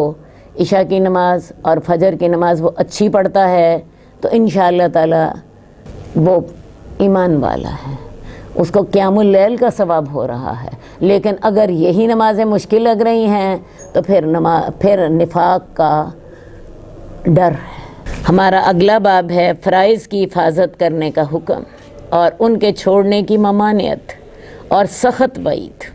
[SPEAKER 2] عشاء کی نماز اور فجر کی نماز وہ اچھی پڑھتا ہے تو انشاءاللہ تعالی وہ ایمان والا ہے، اس کو قیام اللیل کا ثواب ہو رہا ہے۔ لیکن اگر یہی نمازیں مشکل لگ رہی ہیں تو پھر نفاق کا ڈر ہے۔ ہمارا اگلا باب ہے فرائض کی حفاظت کرنے کا حکم اور ان کے چھوڑنے کی ممانعت اور سخت وعید۔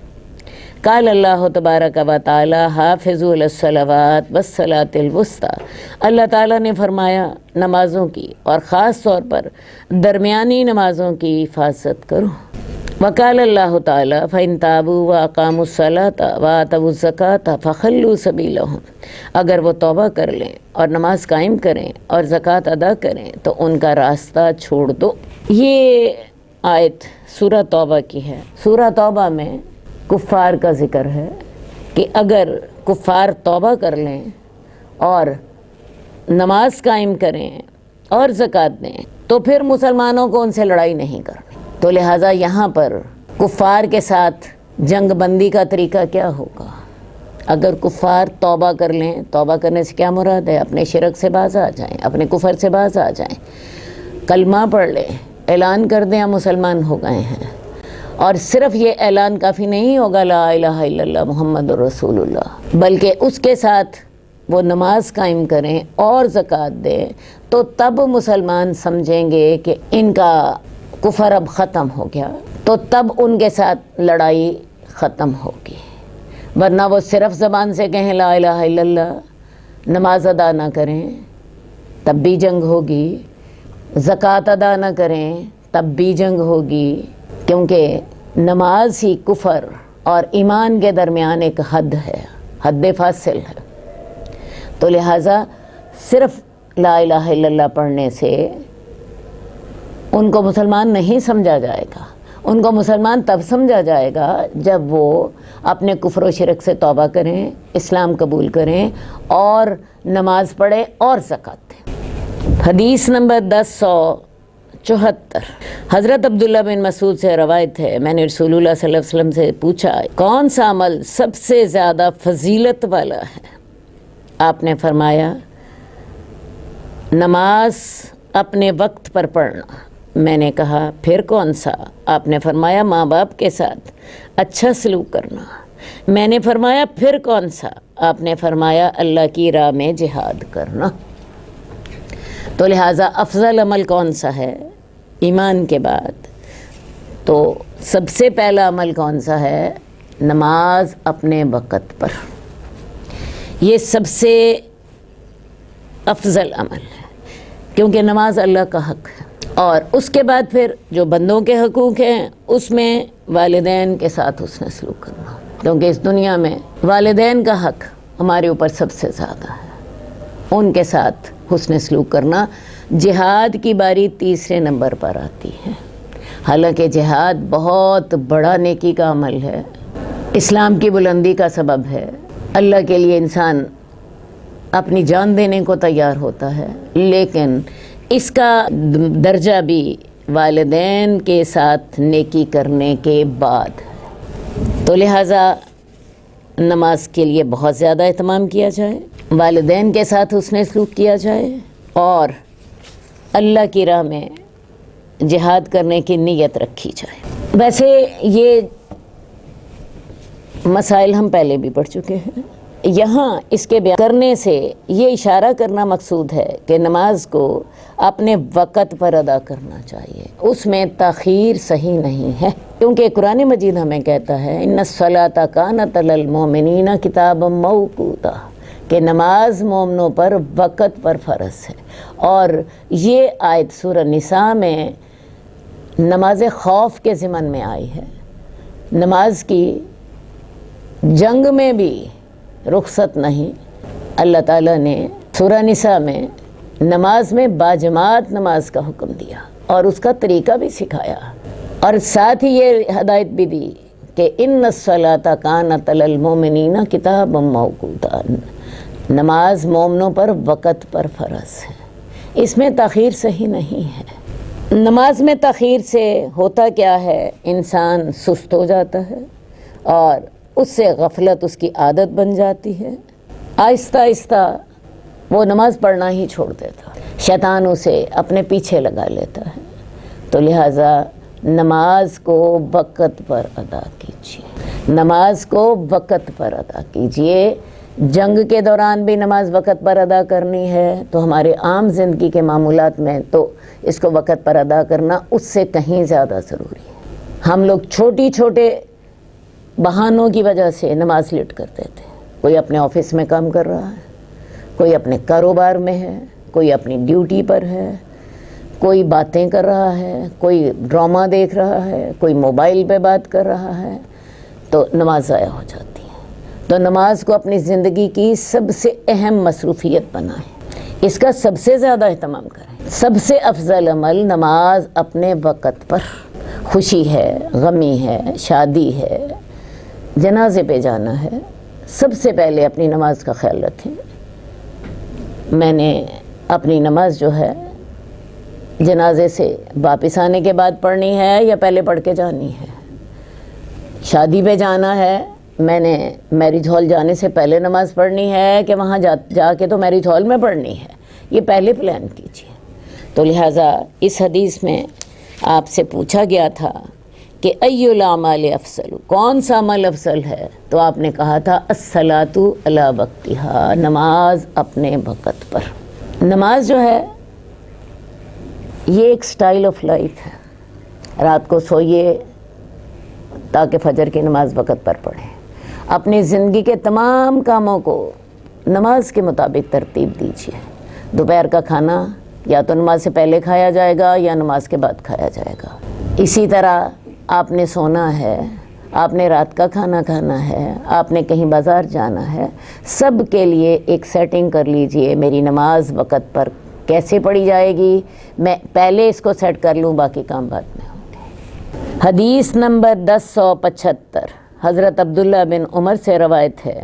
[SPEAKER 2] قال اللہ تبارک و تعالی حافظوا علی الصلوات والصلاۃ الوسطی، اللہ تعالیٰ نے فرمایا نمازوں کی اور خاص طور پر درمیانی نمازوں کی حفاظت کرو۔ وقال اللہ تعالی فإن تابوا وأقاموا الصلاة وآتوا الزکاة فخلوا سبیلہم، اگر وہ توبہ کر لیں اور نماز قائم کریں اور زکوٰۃ ادا کریں تو ان کا راستہ چھوڑ دو۔ یہ آیت سورہ توبہ کی ہے۔ سورہ توبہ میں کفار کا ذکر ہے کہ اگر کفار توبہ کر لیں اور نماز قائم کریں اور زکوٰۃ دیں تو پھر مسلمانوں کو ان سے لڑائی نہیں کرنی۔ تو لہٰذا یہاں پر کفار کے ساتھ جنگ بندی کا طریقہ کیا ہوگا؟ اگر کفار توبہ کر لیں، توبہ کرنے سے کیا مراد ہے؟ اپنے شرک سے باز آ جائیں، اپنے کفر سے باز آ جائیں، کلمہ پڑھ لیں، اعلان کر دیں ہم مسلمان ہو گئے ہیں۔ اور صرف یہ اعلان کافی نہیں ہوگا لا الہ الا اللہ محمد رسول اللہ، بلکہ اس کے ساتھ وہ نماز قائم کریں اور زکوٰۃ دیں، تو تب مسلمان سمجھیں گے کہ ان کا کفر اب ختم ہو گیا، تو تب ان کے ساتھ لڑائی ختم ہوگی۔ ورنہ وہ صرف زبان سے کہیں لا الہ الا اللہ، نماز ادا نہ کریں تب بھی جنگ ہوگی، زکوٰۃ ادا نہ کریں تب بھی جنگ ہوگی، کیونکہ نماز ہی کفر اور ایمان کے درمیان ایک حد ہے، حد فاصل ہے۔ تو لہٰذا صرف لا الہ الا اللہ پڑھنے سے ان کو مسلمان نہیں سمجھا جائے گا، ان کو مسلمان تب سمجھا جائے گا جب وہ اپنے کفر و شرک سے توبہ کریں، اسلام قبول کریں اور نماز پڑھیں اور زکوٰۃ دیں۔ حدیث نمبر 1074، حضرت عبداللہ بن مسعود سے روایت ہے، میں نے رسول اللہ صلی اللہ علیہ وسلم سے پوچھا کون سا عمل سب سے زیادہ فضیلت والا ہے؟ آپ نے فرمایا نماز اپنے وقت پر پڑھنا۔ میں نے کہا پھر کون سا؟ آپ نے فرمایا ماں باپ کے ساتھ اچھا سلوک کرنا۔ میں نے فرمایا پھر کون سا؟ آپ نے فرمایا اللہ کی راہ میں جہاد کرنا۔ تو لہٰذا افضل عمل کون سا ہے ایمان کے بعد؟ تو سب سے پہلا عمل کون سا ہے؟ نماز اپنے وقت پر، یہ سب سے افضل عمل ہے، کیونکہ نماز اللہ کا حق ہے۔ اور اس کے بعد پھر جو بندوں کے حقوق ہیں اس میں والدین کے ساتھ حسن سلوک کرنا، کیونکہ اس دنیا میں والدین کا حق ہمارے اوپر سب سے زیادہ ہے، ان کے ساتھ حسن سلوک کرنا۔ جہاد کی باری تیسرے نمبر پر آتی ہے، حالانکہ جہاد بہت بڑا نیکی کا عمل ہے، اسلام کی بلندی کا سبب ہے، اللہ کے لیے انسان اپنی جان دینے کو تیار ہوتا ہے، لیکن اس کا درجہ بھی والدین کے ساتھ نیکی کرنے کے بعد ہے۔ تو لہٰذا نماز کے لیے بہت زیادہ اہتمام کیا جائے، والدین کے ساتھ حسن سلوک کیا جائے اور اللہ کی راہ میں جہاد کرنے کی نیت رکھی جائے۔ ویسے یہ مسائل ہم پہلے بھی پڑھ چکے ہیں، یہاں اس کے بیان کرنے سے یہ اشارہ کرنا مقصود ہے کہ نماز کو اپنے وقت پر ادا کرنا چاہیے، اس میں تاخیر صحیح نہیں ہے، کیونکہ قرآن مجید ہمیں کہتا ہے ان الصلاۃ کانت علی المؤمنین کتابا موقوتا، کہ نماز مومنوں پر وقت پر فرض ہے۔ اور یہ آیت سورہ نساء میں نماز خوف کے ضمن میں آئی ہے، نماز کی جنگ میں بھی رخصت نہیں۔ اللہ تعالیٰ نے سورہ نساء میں نماز میں باجماعت نماز کا حکم دیا اور اس کا طریقہ بھی سکھایا، اور ساتھ ہی یہ ہدایت بھی دی کہ ان الصلاۃ کانت علی المؤمنین کتابا موقوتا، نماز مومنوں پر وقت پر فرض ہے، اس میں تاخیر صحیح نہیں ہے۔ نماز میں تاخیر سے ہوتا کیا ہے؟ انسان سست ہو جاتا ہے اور اس سے غفلت اس کی عادت بن جاتی ہے، آہستہ آہستہ وہ نماز پڑھنا ہی چھوڑ دیتا، شیطان اسے اپنے پیچھے لگا لیتا ہے۔ تو لہٰذا نماز کو وقت پر ادا کیجیے، نماز کو وقت پر ادا کیجیے۔ جنگ کے دوران بھی نماز وقت پر ادا کرنی ہے، تو ہمارے عام زندگی کے معمولات میں تو اس کو وقت پر ادا کرنا اس سے کہیں زیادہ ضروری ہے۔ ہم لوگ چھوٹے بہانوں کی وجہ سے نماز لیٹ کرتے تھے، کوئی اپنے آفس میں کام کر رہا ہے، کوئی اپنے کاروبار میں ہے، کوئی اپنی ڈیوٹی پر ہے، کوئی باتیں کر رہا ہے، کوئی ڈرامہ دیکھ رہا ہے، کوئی موبائل پہ بات کر رہا ہے، تو نماز ضائع ہو جاتی ہے۔ تو نماز کو اپنی زندگی کی سب سے اہم مصروفیت بنائیں، اس کا سب سے زیادہ اہتمام کریں۔ سب سے افضل عمل نماز اپنے وقت پر، خوشی ہے، غمی ہے، شادی ہے، جنازے پہ جانا ہے، سب سے پہلے اپنی نماز کا خیال رکھیں۔ میں نے اپنی نماز جو ہے جنازے سے واپس آنے کے بعد پڑھنی ہے یا پہلے پڑھ کے جانی ہے؟ شادی پہ جانا ہے میں نے میرج ہال جانے سے پہلے نماز پڑھنی ہے کہ وہاں جا کے تو میرج ہال میں پڑھنی ہے، یہ پہلے پلان کیجیے۔ تو لہٰذا اس حدیث میں آپ سے پوچھا گیا تھا کہ ای الاعمال افضل، کون سا عمل افضل ہے؟ تو آپ نے کہا تھا الصلاۃ علی وقتہا، نماز اپنے وقت پر۔ نماز جو ہے یہ ایک سٹائل آف لائف ہے۔ رات کو سوئیے تاکہ فجر کی نماز وقت پر پڑھیں، اپنی زندگی کے تمام کاموں کو نماز کے مطابق ترتیب دیجیے۔ دوپہر کا کھانا یا تو نماز سے پہلے کھایا جائے گا یا نماز کے بعد کھایا جائے گا۔ اسی طرح آپ نے سونا ہے، آپ نے رات کا کھانا کھانا ہے، آپ نے کہیں بازار جانا ہے، سب کے لیے ایک سیٹنگ کر لیجئے۔ میری نماز وقت پر کیسے پڑھی جائے گی، میں پہلے اس کو سیٹ کر لوں، باقی کام بعد میں ہوں گے۔ حدیث نمبر 1075 حضرت عبداللہ بن عمر سے روایت ہے،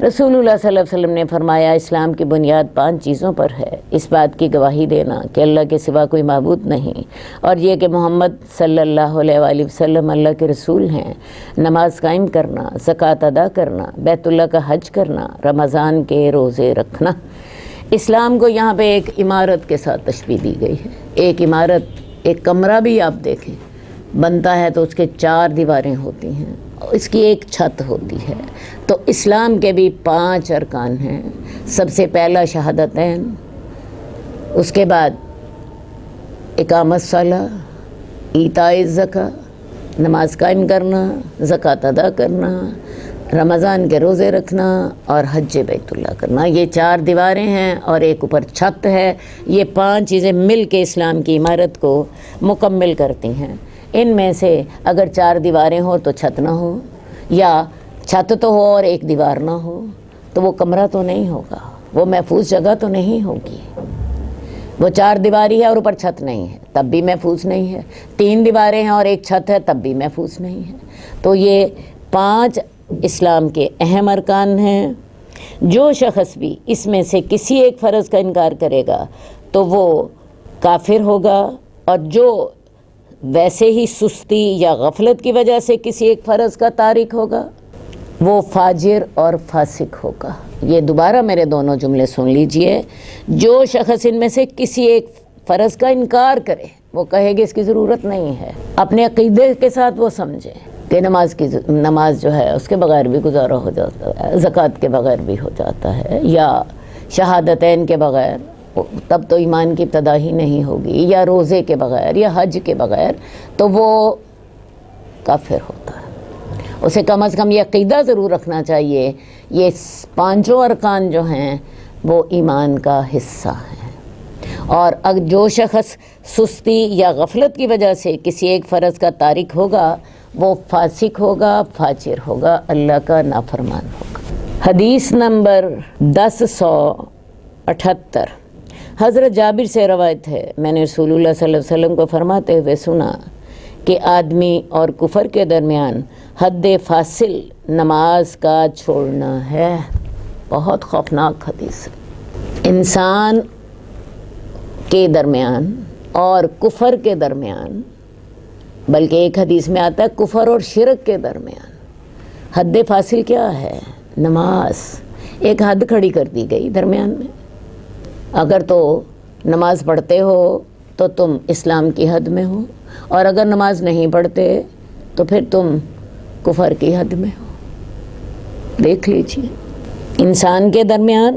[SPEAKER 2] رسول اللہ صلی اللہ علیہ وسلم نے فرمایا اسلام کی بنیاد 5 چیزوں پر ہے، اس بات کی گواہی دینا کہ اللہ کے سوا کوئی معبود نہیں، اور یہ کہ محمد صلی اللہ علیہ وآلہ وسلم اللہ کے رسول ہیں، نماز قائم کرنا، زکوٰۃ ادا کرنا، بیت اللہ کا حج کرنا، رمضان کے روزے رکھنا۔ اسلام کو یہاں پہ ایک عمارت کے ساتھ تشبیہ دی گئی ہے۔ ایک عمارت، ایک کمرہ بھی آپ دیکھیں بنتا ہے تو اس کے 4 دیواریں ہوتی ہیں، اس کی ایک چھت ہوتی ہے۔ تو اسلام کے بھی 5 ارکان ہیں۔ سب سے پہلا شہادتین، اس کے بعد اقامت صلاۃ، ایتاء الزکوٰۃ، نماز قائم کرنا، زکوٰۃ ادا کرنا، رمضان کے روزے رکھنا اور حج بیت اللہ کرنا۔ یہ 4 دیواریں ہیں اور ایک اوپر چھت ہے۔ یہ 5 چیزیں مل کے اسلام کی عمارت کو مکمل کرتی ہیں۔ ان میں سے اگر 4 دیواریں ہوں تو چھت نہ ہو، یا چھت تو ہو اور ایک دیوار نہ ہو، تو وہ کمرہ تو نہیں ہوگا، وہ محفوظ جگہ تو نہیں ہوگی۔ وہ 4 دیواری ہے اور اوپر چھت نہیں ہے تب بھی محفوظ نہیں ہے، 3 دیواریں ہیں اور ایک چھت ہے تب بھی محفوظ نہیں ہے۔ تو یہ 5 اسلام کے اہم ارکان ہیں۔ جو شخص بھی اس میں سے کسی ایک فرض کا انکار کرے گا تو وہ کافر ہوگا، اور جو ویسے ہی سستی یا غفلت کی وجہ سے کسی ایک فرض کا تارک ہوگا وہ فاجر اور فاسق ہوگا۔ یہ دوبارہ میرے دونوں جملے سن لیجئے۔ جو شخص ان میں سے کسی ایک فرض کا انکار کرے، وہ کہے گی اس کی ضرورت نہیں ہے، اپنے عقیدے کے ساتھ وہ سمجھے کہ نماز جو ہے اس کے بغیر بھی گزارا ہو جاتا ہے، زکوٰۃ کے بغیر بھی ہو جاتا ہے، یا شہادتین کے بغیر، تب تو ایمان کی ابتدا ہی نہیں ہوگی، یا روزے کے بغیر یا حج کے بغیر، تو وہ کافر ہوتا ہے۔ اسے کم از کم یہ عقیدہ ضرور رکھنا چاہیے یہ 5 ارکان جو ہیں وہ ایمان کا حصہ ہیں۔ اور اگر جو شخص سستی یا غفلت کی وجہ سے کسی ایک فرض کا تارک ہوگا وہ فاسق ہوگا، فاجر ہوگا، اللہ کا نافرمان ہوگا۔ حدیث نمبر 1078 حضرت جابر سے روایت ہے، میں نے رسول اللہ صلی اللہ علیہ وسلم کو فرماتے ہوئے سنا کہ آدمی اور کفر کے درمیان حد فاصل نماز کا چھوڑنا ہے۔ بہت خوفناک حدیث ہے۔ انسان کے درمیان اور کفر کے درمیان، بلکہ ایک حدیث میں آتا ہے کفر اور شرک کے درمیان حد فاصل کیا ہے؟ نماز۔ ایک حد کھڑی کر دی گئی درمیان میں، اگر تو نماز پڑھتے ہو تو تم اسلام کی حد میں ہو، اور اگر نماز نہیں پڑھتے تو پھر تم کفر کی حد میں ہو۔ دیکھ لیجیے، انسان کے درمیان،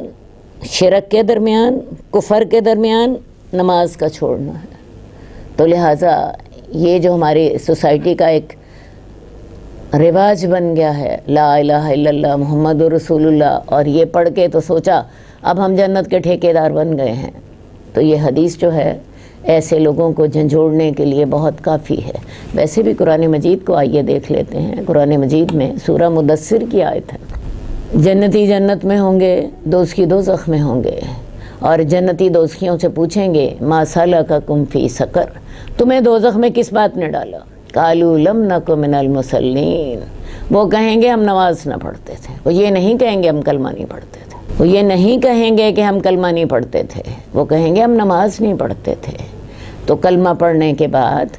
[SPEAKER 2] شرک کے درمیان، کفر کے درمیان نماز کا چھوڑنا ہے۔ تو لہٰذا یہ جو ہماری سوسائٹی کا ایک رواج بن گیا ہے، لا الہ الا اللہ محمد رسول اللہ، اور یہ پڑھ کے تو سوچا اب ہم جنت کے ٹھیکیدار بن گئے ہیں، تو یہ حدیث جو ہے ایسے لوگوں کو جھنجھوڑنے کے لیے بہت کافی ہے۔ ویسے بھی قرآن مجید کو آئیے دیکھ لیتے ہیں۔ قرآن مجید میں سورہ مدثر کی آیت ہے، جنتی جنت میں ہوں گے، دوزخی دوزخ میں ہوں گے، اور جنتی دوزخیوں سے پوچھیں گے ما سلککم فی سقر، تمہیں دوزخ میں کس بات نے ڈالا؟ قالوا لم نک من المصلین، وہ کہیں گے ہم نماز نہ پڑھتے تھے۔ وہ یہ نہیں کہیں گے ہم کلمہ نہیں پڑھتے تھے، وہ یہ نہیں کہیں گے کہ ہم کلمہ نہیں پڑھتے تھے، وہ کہیں گے ہم نماز نہیں پڑھتے تھے۔ تو کلمہ پڑھنے کے بعد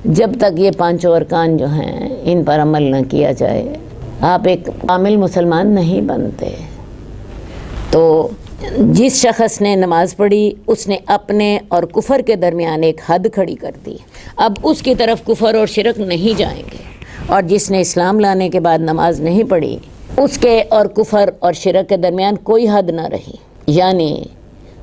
[SPEAKER 2] جب تک یہ 5 ارکان جو ہیں ان پر عمل نہ کیا جائے، آپ ایک کامل مسلمان نہیں بنتے۔ تو جس شخص نے نماز پڑھی اس نے اپنے اور کفر کے درمیان ایک حد کھڑی کر دی، اب اس کی طرف کفر اور شرک نہیں جائیں گے۔ اور جس نے اسلام لانے کے بعد نماز نہیں پڑھی اس کے اور کفر اور شرک کے درمیان کوئی حد نہ رہی، یعنی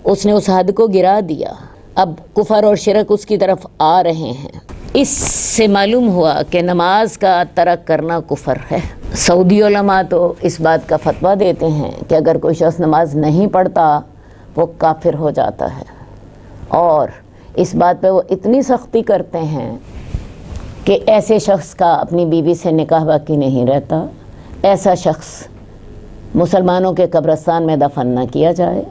[SPEAKER 2] اس نے اس حد کو گرا دیا، اب کفر اور شرک اس کی طرف آ رہے ہیں۔ اس سے معلوم ہوا کہ نماز کا ترک کرنا کفر ہے۔ سعودی علماء تو اس بات کا فتویٰ دیتے ہیں کہ اگر کوئی شخص نماز نہیں پڑھتا وہ کافر ہو جاتا ہے، اور اس بات پہ وہ اتنی سختی کرتے ہیں کہ ایسے شخص کا اپنی بیوی سے نکاح باقی نہیں رہتا، ایسا شخص مسلمانوں کے قبرستان میں دفن نہ کیا جائے،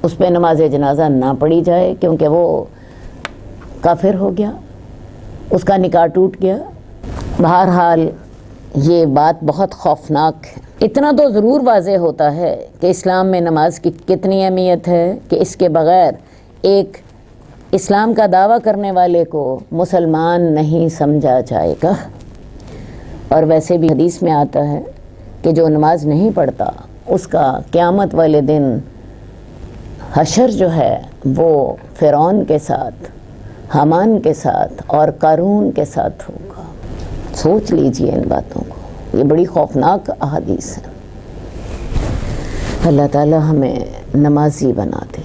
[SPEAKER 2] اس پہ نماز جنازہ نہ پڑھی جائے، کیونکہ وہ کافر ہو گیا، اس کا نکاح ٹوٹ گیا۔ بہرحال یہ بات بہت خوفناک ہے۔ اتنا تو ضرور واضح ہوتا ہے کہ اسلام میں نماز کی کتنی اہمیت ہے کہ اس کے بغیر ایک اسلام کا دعویٰ کرنے والے کو مسلمان نہیں سمجھا جائے گا۔ اور ویسے بھی حدیث میں آتا ہے کہ جو نماز نہیں پڑھتا اس کا قیامت والے دن حشر جو ہے وہ فرعون کے ساتھ، حامان کے ساتھ اور قارون کے ساتھ ہوگا۔ سوچ لیجئے ان باتوں کو، یہ بڑی خوفناک احادیث ہے۔ اللہ تعالی ہمیں نمازی بنا دے،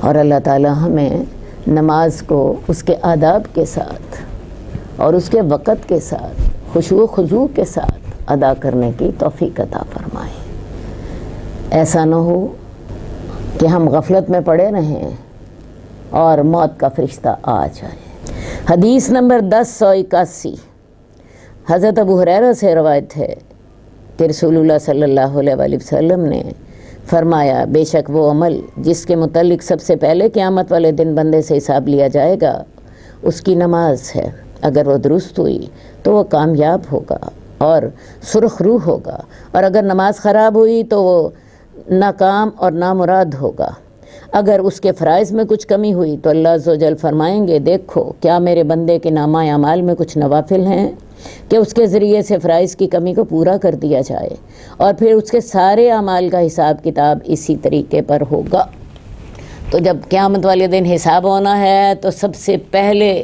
[SPEAKER 2] اور اللہ تعالی ہمیں نماز کو اس کے آداب کے ساتھ اور اس کے وقت کے ساتھ خشوع و خضوع کے ساتھ ادا کرنے کی توفیق عطا فرمائے۔ ایسا نہ ہو کہ ہم غفلت میں پڑے رہیں اور موت کا فرشتہ آ جائے۔ حدیث نمبر 1081 حضرت ابو ہریرہ سے روایت ہے کہ رسول اللہ صلی اللہ علیہ وآلہ وسلم نے فرمایا، بے شک وہ عمل جس کے متعلق سب سے پہلے قیامت والے دن بندے سے حساب لیا جائے گا اس کی نماز ہے۔ اگر وہ درست ہوئی تو وہ کامیاب ہوگا اور سرخ روح ہوگا، اور اگر نماز خراب ہوئی تو وہ ناکام اور نامراد ہوگا۔ اگر اس کے فرائض میں کچھ کمی ہوئی تو اللہ عز و جل فرمائیں گے، دیکھو کیا میرے بندے کے نامہ اعمال میں کچھ نوافل ہیں کہ اس کے ذریعے سے فرائض کی کمی کو پورا کر دیا جائے، اور پھر اس کے سارے اعمال کا حساب کتاب اسی طریقے پر ہوگا۔ تو جب قیامت والے دن حساب ہونا ہے تو سب سے پہلے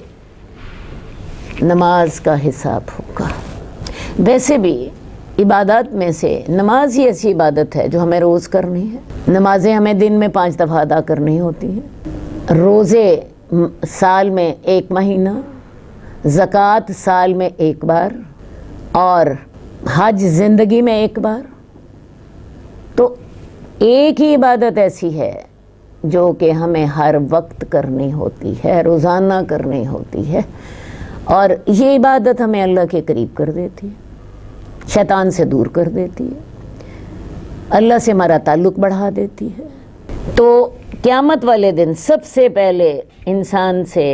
[SPEAKER 2] نماز کا حساب ہوگا۔ ویسے بھی عبادات میں سے نماز ہی ایسی عبادت ہے جو ہمیں روز کرنی ہے۔ نمازیں ہمیں دن میں 5 دفعہ ادا کرنی ہوتی ہیں، روزے سال میں 1 مہینہ، زکوٰۃ سال میں 1 بار، اور حج زندگی میں 1 بار۔ تو ایک ہی عبادت ایسی ہے جو کہ ہمیں ہر وقت کرنی ہوتی ہے، روزانہ کرنی ہوتی ہے، اور یہ عبادت ہمیں اللہ کے قریب کر دیتی ہے، شیطان سے دور کر دیتی ہے، اللہ سے ہمارا تعلق بڑھا دیتی ہے۔ تو قیامت والے دن سب سے پہلے انسان سے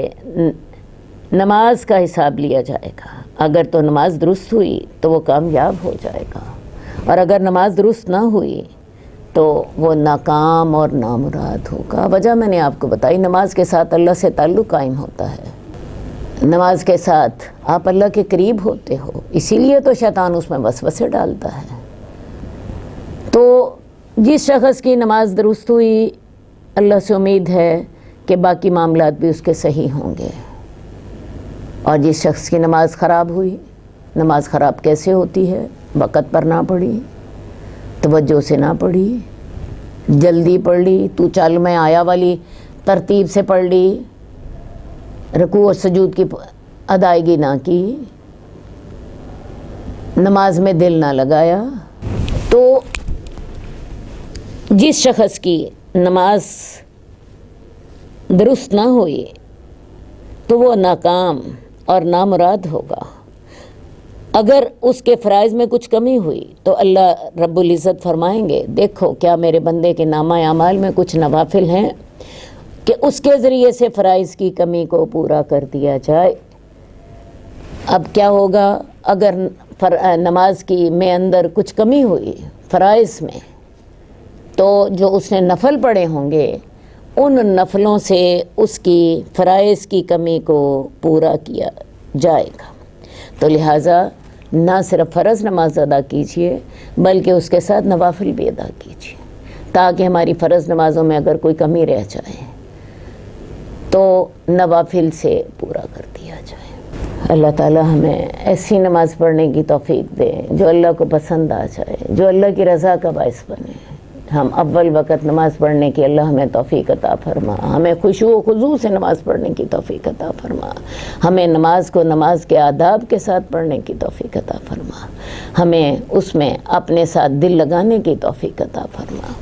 [SPEAKER 2] نماز کا حساب لیا جائے گا۔ اگر تو نماز درست ہوئی تو وہ کامیاب ہو جائے گا، اور اگر نماز درست نہ ہوئی تو وہ ناکام اور نامراد ہوگا۔ وجہ میں نے آپ کو بتائی، نماز کے ساتھ اللہ سے تعلق قائم ہوتا ہے، نماز کے ساتھ آپ اللہ کے قریب ہوتے ہو، اسی لیے تو شیطان اس میں وسوسے ڈالتا ہے۔ تو جس شخص کی نماز درست ہوئی اللہ سے امید ہے کہ باقی معاملات بھی اس کے صحیح ہوں گے، اور جس شخص کی نماز خراب ہوئی، نماز خراب کیسے ہوتی ہے؟ وقت پر نہ پڑھی، توجہ سے نہ پڑھی، جلدی پڑھ لی، تو چل میں آیا والی ترتیب سے پڑھ لی، رکوع اور سجود کی ادائیگی نہ کی، نماز میں دل نہ لگایا۔ تو جس شخص کی نماز درست نہ ہوئی تو وہ ناکام اور نامراد ہوگا۔ اگر اس کے فرائض میں کچھ کمی ہوئی تو اللہ رب العزت فرمائیں گے، دیکھو کیا میرے بندے کے نامہ اعمال میں کچھ نوافل ہیں کہ اس کے ذریعے سے فرائض کی کمی کو پورا کر دیا جائے۔ اب کیا ہوگا اگر نماز کی میں اندر کچھ کمی ہوئی فرائض میں، تو جو اس نے نفل پڑھے ہوں گے ان نفلوں سے اس کی فرائض کی کمی کو پورا کیا جائے گا۔ تو لہٰذا نہ صرف فرض نماز ادا کیجیے بلکہ اس کے ساتھ نوافل بھی ادا کیجیے، تاکہ ہماری فرض نمازوں میں اگر کوئی کمی رہ جائے تو نوافل سے پورا کر دیا جائے۔ اللہ تعالی ہمیں ایسی نماز پڑھنے کی توفیق دے جو اللہ کو پسند آ جائے، جو اللہ کی رضا کا باعث بنے۔ ہم اول وقت نماز پڑھنے کی اللہ ہمیں توفیق عطا فرما، ہمیں خشوع و خضوع سے نماز پڑھنے کی توفیق عطا فرما، ہمیں نماز کو نماز کے آداب کے ساتھ پڑھنے کی توفیق عطا فرما، ہمیں اس میں اپنے ساتھ دل لگانے کی توفیق عطا فرما۔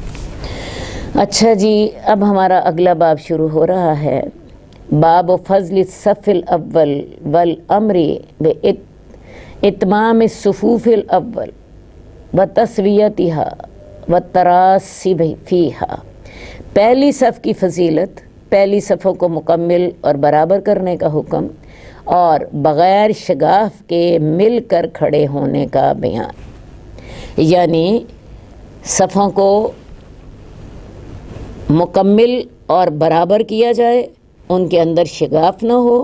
[SPEAKER 2] اچھا جی، اب ہمارا اگلا باب شروع ہو رہا ہے، باب فضل الصف الاول والامر باتمام الصفوف الاول وتسویتها والتراصی فیہا۔ پہلی صف کی فضیلت، پہلی صفوں کو مکمل اور برابر کرنے کا حکم، اور بغیر شگاف کے مل کر کھڑے ہونے کا بیان۔ یعنی صفوں کو مکمل اور برابر کیا جائے، ان کے اندر شگاف نہ ہو،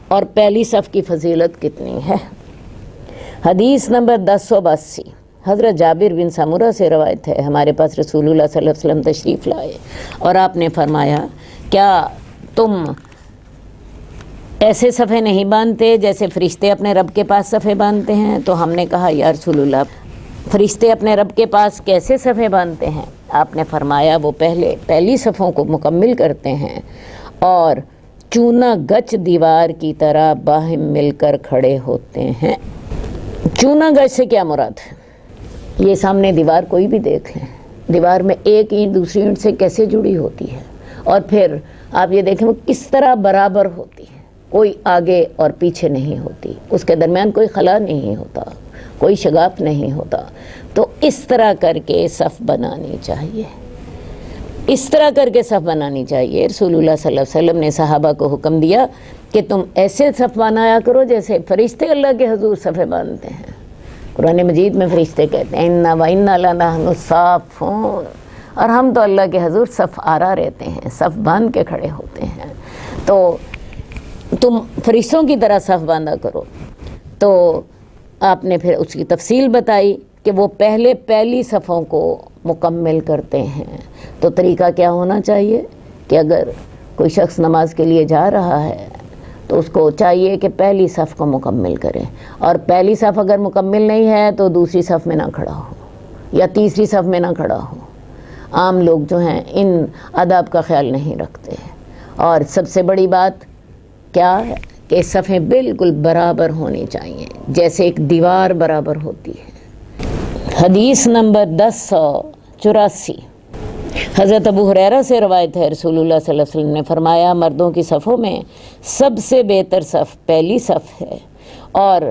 [SPEAKER 2] اور پہلی صف کی فضیلت کتنی ہے۔ حدیث نمبر 1082، حضرت جابر بن سمرہ سے روایت ہے، ہمارے پاس رسول اللہ صلی اللہ علیہ وسلم تشریف لائے اور آپ نے فرمایا، کیا تم ایسے صفے نہیں باندھتے جیسے فرشتے اپنے رب کے پاس صفے باندھتے ہیں؟ تو ہم نے کہا، یا رسول اللہ، فرشتے اپنے رب کے پاس کیسے صفے باندھتے ہیں؟ آپ نے فرمایا، وہ پہلی صفوں کو مکمل کرتے ہیں اور چونا گچ دیوار کی طرح باہم مل کر کھڑے ہوتے ہیں۔ چونا گچ سے کیا مراد ہے؟ یہ سامنے دیوار کوئی بھی دیکھ لیں، دیوار میں ایک اینٹ دوسری اینٹ سے کیسے جڑی ہوتی ہے، اور پھر آپ یہ دیکھیں وہ کس طرح برابر ہوتی ہے، کوئی آگے اور پیچھے نہیں ہوتی، اس کے درمیان کوئی خلا نہیں ہوتا، کوئی شگاف نہیں ہوتا۔ تو اس طرح کر کے صف بنانی چاہیے، اس طرح کر کے صف بنانی چاہیے۔ رسول اللہ صلی اللہ علیہ وسلم نے صحابہ کو حکم دیا کہ تم ایسے صف بنایا کرو جیسے فرشتے اللہ کے حضور صفے باندھتے ہیں۔ قرآن مجید میں فرشتے کہتے ہیں، اِنَّا وَإِنَّا لَنَحْنُ الصَّافُّونَ، اور ہم تو اللہ کے حضور صف آرا رہتے ہیں، صف باندھ کے کھڑے ہوتے ہیں۔ تو تم فرشتوں کی طرح صف باندھا کرو۔ تو آپ نے پھر اس کی تفصیل بتائی کہ وہ پہلی صفوں کو مکمل کرتے ہیں۔ تو طریقہ کیا ہونا چاہیے کہ اگر کوئی شخص نماز کے لیے جا رہا ہے تو اس کو چاہیے کہ پہلی صف کو مکمل کرے، اور پہلی صف اگر مکمل نہیں ہے تو دوسری صف میں نہ کھڑا ہو یا تیسری صف میں نہ کھڑا ہو۔ عام لوگ جو ہیں ان آداب کا خیال نہیں رکھتے، اور سب سے بڑی بات کیا ہے کہ صفیں بالکل برابر ہونی چاہیے، جیسے ایک دیوار برابر ہوتی ہے۔ حدیث نمبر 1084، حضرت ابو ہریرہ سے روایت ہے، رسول اللہ صلی اللہ علیہ وسلم نے فرمایا، مردوں کی صفوں میں سب سے بہتر صف پہلی صف ہے، اور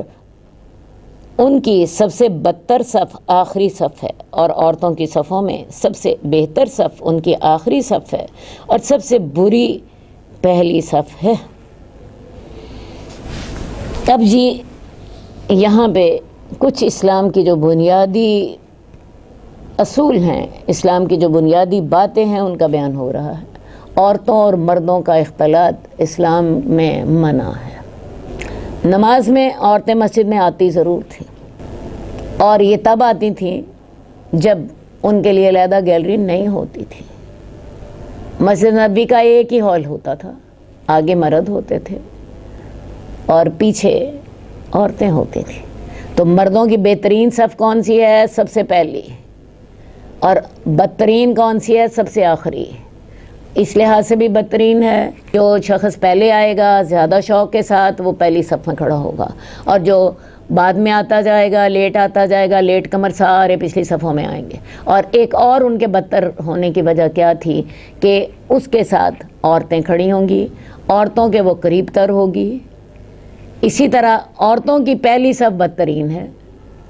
[SPEAKER 2] ان کی سب سے بدتر صف آخری صف ہے، اور عورتوں کی صفوں میں سب سے بہتر صف ان کی آخری صف ہے، اور سب سے بری پہلی صف ہے۔ اب جی یہاں پہ کچھ اسلام کی جو بنیادی اصول ہیں، اسلام کی جو بنیادی باتیں ہیں، ان کا بیان ہو رہا ہے۔ عورتوں اور مردوں کا اختلاط اسلام میں منع ہے۔ نماز میں عورتیں مسجد میں آتی ضرور تھیں، اور یہ تب آتی تھیں جب ان کے لیے علیحدہ گیلری نہیں ہوتی تھی۔ مسجد نبی کا ایک ہی ہال ہوتا تھا، آگے مرد ہوتے تھے اور پیچھے عورتیں ہوتی تھیں۔ تو مردوں کی بہترین صف کون سی ہے؟ سب سے پہلی، اور بدترین کون سی ہے؟ سب سے آخری۔ اس لحاظ سے بھی بدترین ہے، جو شخص پہلے آئے گا زیادہ شوق کے ساتھ وہ پہلی صف میں کھڑا ہوگا، اور جو بعد میں آتا جائے گا، لیٹ آتا جائے گا، لیٹ کمر سارے پچھلی صفوں میں آئیں گے۔ اور ایک اور ان کے بدتر ہونے کی وجہ کیا تھی کہ اس کے ساتھ عورتیں کھڑی ہوں گی، عورتوں کے وہ قریب تر ہوگی۔ اسی طرح عورتوں کی پہلی صف بدترین ہے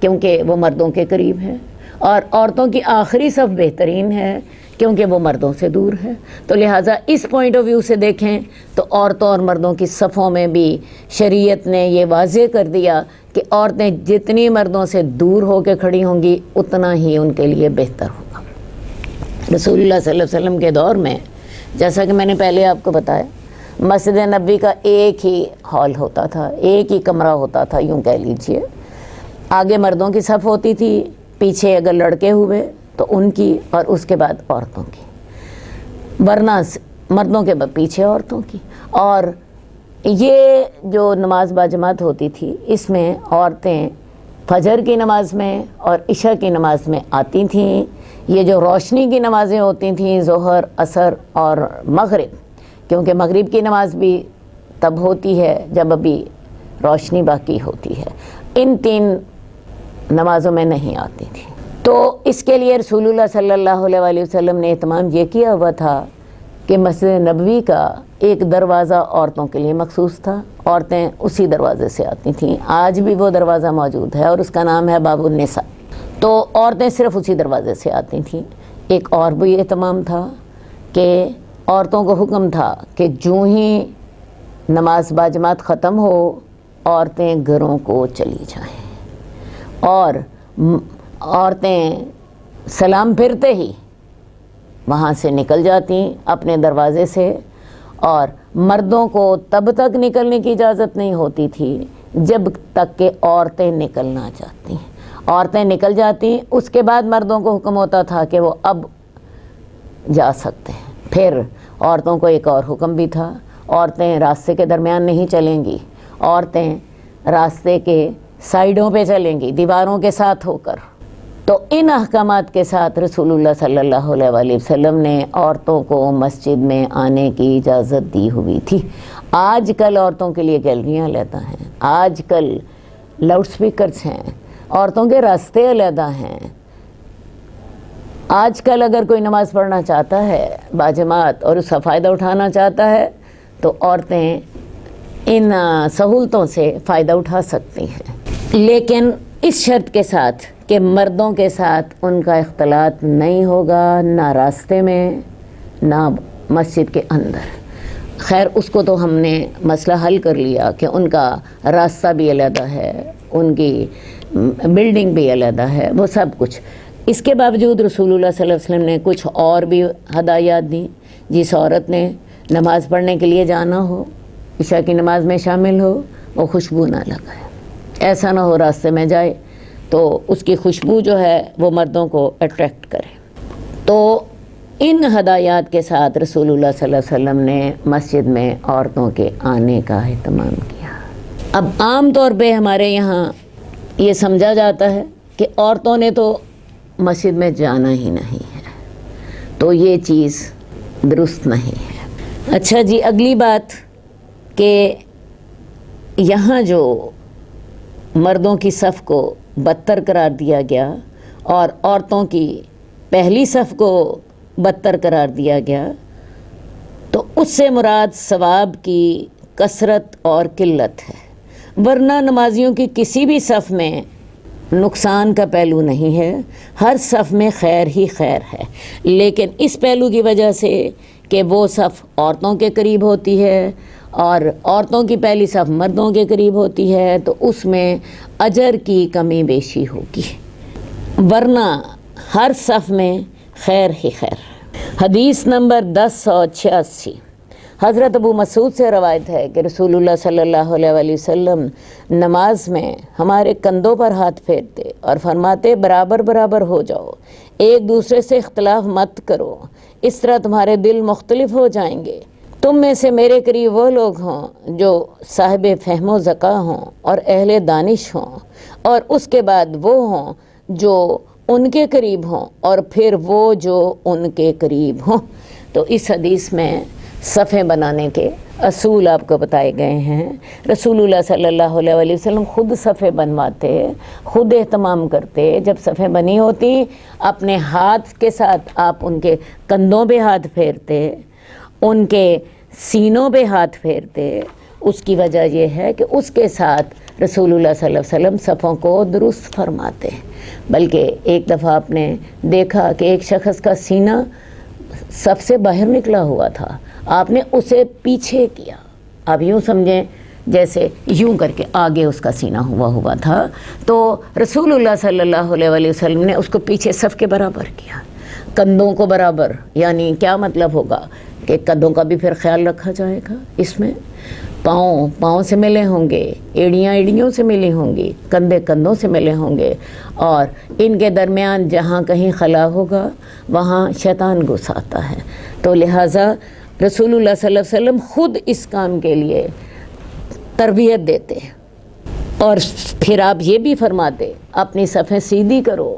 [SPEAKER 2] کیونکہ وہ مردوں کے قریب ہے، اور عورتوں کی آخری صف بہترین ہے کیونکہ وہ مردوں سے دور ہے۔ تو لہٰذا اس پوائنٹ آف ویو سے دیکھیں تو عورتوں اور مردوں کی صفوں میں بھی شریعت نے یہ واضح کر دیا کہ عورتیں جتنی مردوں سے دور ہو کے کھڑی ہوں گی اتنا ہی ان کے لیے بہتر ہوگا۔ رسول اللہ صلی اللہ علیہ وسلم کے دور میں، جیسا کہ میں نے پہلے آپ کو بتایا، مسجد نبی کا ایک ہی ہال ہوتا تھا، ایک ہی کمرہ ہوتا تھا، یوں کہہ لیجئے۔ آگے مردوں کی صف ہوتی تھی، پیچھے اگر لڑکے ہوئے تو ان کی، اور اس کے بعد عورتوں کی، ورنہ مردوں کے بعد پیچھے عورتوں کی۔ اور یہ جو نماز باجماعت ہوتی تھی، اس میں عورتیں فجر کی نماز میں اور عشاء کی نماز میں آتی تھیں۔ یہ جو روشنی کی نمازیں ہوتی تھیں، ظہر، عصر اور مغرب، کیونکہ مغرب کی نماز بھی تب ہوتی ہے جب ابھی روشنی باقی ہوتی ہے، ان 3 نمازوں میں نہیں آتی تھی۔ تو اس کے لیے رسول اللہ صلی اللہ علیہ وسلم نے اہتمام یہ کیا ہوا تھا کہ مسجد نبوی کا ایک دروازہ عورتوں کے لیے مخصوص تھا، عورتیں اسی دروازے سے آتی تھیں۔ آج بھی وہ دروازہ موجود ہے اور اس کا نام ہے باب النساء۔ تو عورتیں صرف اسی دروازے سے آتی تھیں۔ ایک اور بھی اہتمام تھا کہ عورتوں کو حکم تھا کہ جو ہی نماز باجماعت ختم ہو، عورتیں گھروں کو چلی جائیں، اور عورتیں سلام پھرتے ہی وہاں سے نکل جاتی اپنے دروازے سے، اور مردوں کو تب تک نکلنے کی اجازت نہیں ہوتی تھی جب تک کہ عورتیں نکلنا چاہتی۔ عورتیں نکل جاتی، اس کے بعد مردوں کو حکم ہوتا تھا کہ وہ اب جا سکتے ہیں۔ پھر عورتوں کو ایک اور حکم بھی تھا، عورتیں راستے کے درمیان نہیں چلیں گی، عورتیں راستے کے سائیڈوں پہ چلیں گی، دیواروں کے ساتھ ہو کر۔ تو ان احکامات کے ساتھ رسول اللہ صلی اللہ علیہ وسلم نے عورتوں کو مسجد میں آنے کی اجازت دی ہوئی تھی۔ آج کل عورتوں کے لیے گیلریاں علیحدہ ہیں، آج کل لاؤڈ سپیکرز ہیں، عورتوں کے راستے علیحدہ ہیں۔ آج کل اگر کوئی نماز پڑھنا چاہتا ہے باجماعت اور اس کا فائدہ اٹھانا چاہتا ہے تو عورتیں ان سہولتوں سے فائدہ اٹھا سکتی ہیں، لیکن اس شرط کے ساتھ کہ مردوں کے ساتھ ان کا اختلاط نہیں ہوگا، نہ راستے میں نہ مسجد کے اندر۔ خیر اس کو تو ہم نے مسئلہ حل کر لیا کہ ان کا راستہ بھی علیحدہ ہے، ان کی بلڈنگ بھی علیحدہ ہے، وہ سب کچھ۔ اس کے باوجود رسول اللہ صلی اللہ علیہ وسلم نے کچھ اور بھی ہدایات دیں۔ جس عورت نے نماز پڑھنے کے لیے جانا ہو، عشاء کی نماز میں شامل ہو، وہ خوشبو نہ لگائے، ایسا نہ ہو راستے میں جائے تو اس کی خوشبو جو ہے وہ مردوں کو اٹریکٹ کرے۔ تو ان ہدایات کے ساتھ رسول اللہ صلی اللہ علیہ وسلم نے مسجد میں عورتوں کے آنے کا اہتمام کیا۔ اب عام طور پہ ہمارے یہاں یہ سمجھا جاتا ہے کہ عورتوں نے تو مسجد میں جانا ہی نہیں ہے، تو یہ چیز درست نہیں ہے۔ اچھا جی، اگلی بات کہ یہاں جو مردوں کی صف کو بدتر قرار دیا گیا اور عورتوں کی پہلی صف کو بدتر قرار دیا گیا، تو اس سے مراد ثواب کی کثرت اور قلت ہے، ورنہ نمازیوں کی کسی بھی صف میں نقصان کا پہلو نہیں ہے، ہر صف میں خیر ہی خیر ہے، لیکن اس پہلو کی وجہ سے کہ وہ صف عورتوں کے قریب ہوتی ہے اور عورتوں کی پہلی صف مردوں کے قریب ہوتی ہے، تو اس میں اجر کی کمی بیشی ہوگی، ورنہ ہر صف میں خیر ہی خیر۔ حدیث نمبر 1086، حضرت ابو مسعود سے روایت ہے کہ رسول اللہ صلی اللہ علیہ وسلم نماز میں ہمارے کندھوں پر ہاتھ پھیرتے اور فرماتے برابر برابر ہو جاؤ، ایک دوسرے سے اختلاف مت کرو، اس طرح تمہارے دل مختلف ہو جائیں گے۔ تم میں سے میرے قریب وہ لوگ ہوں جو صاحب فہم و ذکا ہوں اور اہل دانش ہوں، اور اس کے بعد وہ ہوں جو ان کے قریب ہوں، اور پھر وہ جو ان کے قریب ہوں۔ تو اس حدیث میں صفیں بنانے کے اصول آپ کو بتائے گئے ہیں۔ رسول اللہ صلی اللہ علیہ وسلم خود صفیں بنواتے، خود اہتمام کرتے، جب صفیں بنی ہوتی اپنے ہاتھ کے ساتھ آپ ان کے کندھوں پہ ہاتھ پھیرتے، ان کے سینوں پہ ہاتھ پھیرتے۔ اس کی وجہ یہ ہے کہ اس کے ساتھ رسول اللہ صلی اللہ علیہ وسلم صفوں کو درست فرماتے۔ بلکہ ایک دفعہ آپ نے دیکھا کہ ایک شخص کا سینہ صف سے باہر نکلا ہوا تھا، آپ نے اسے پیچھے کیا، آپ یوں سمجھیں جیسے یوں کر کے آگے اس کا سینہ ہوا تھا، تو رسول اللہ صلی اللہ علیہ وسلم نے اس کو پیچھے صف کے برابر کیا، کندھوں کو برابر۔ یعنی کیا مطلب ہوگا کہ کندھوں کا بھی پھر خیال رکھا جائے گا اس میں۔ پاؤں پاؤں سے ملے ہوں گے، ایڑیاں ایڑیوں سے ملی ہوں گی، کندھے کندھوں سے ملے ہوں گے، اور ان کے درمیان جہاں کہیں خلا ہوگا وہاں شیطان گھس آتا ہے۔ تو لہٰذا رسول اللہ صلی اللہ علیہ وسلم خود اس کام کے لیے تربیت دیتے، اور پھر آپ یہ بھی فرماتے اپنی صفیں سیدھی کرو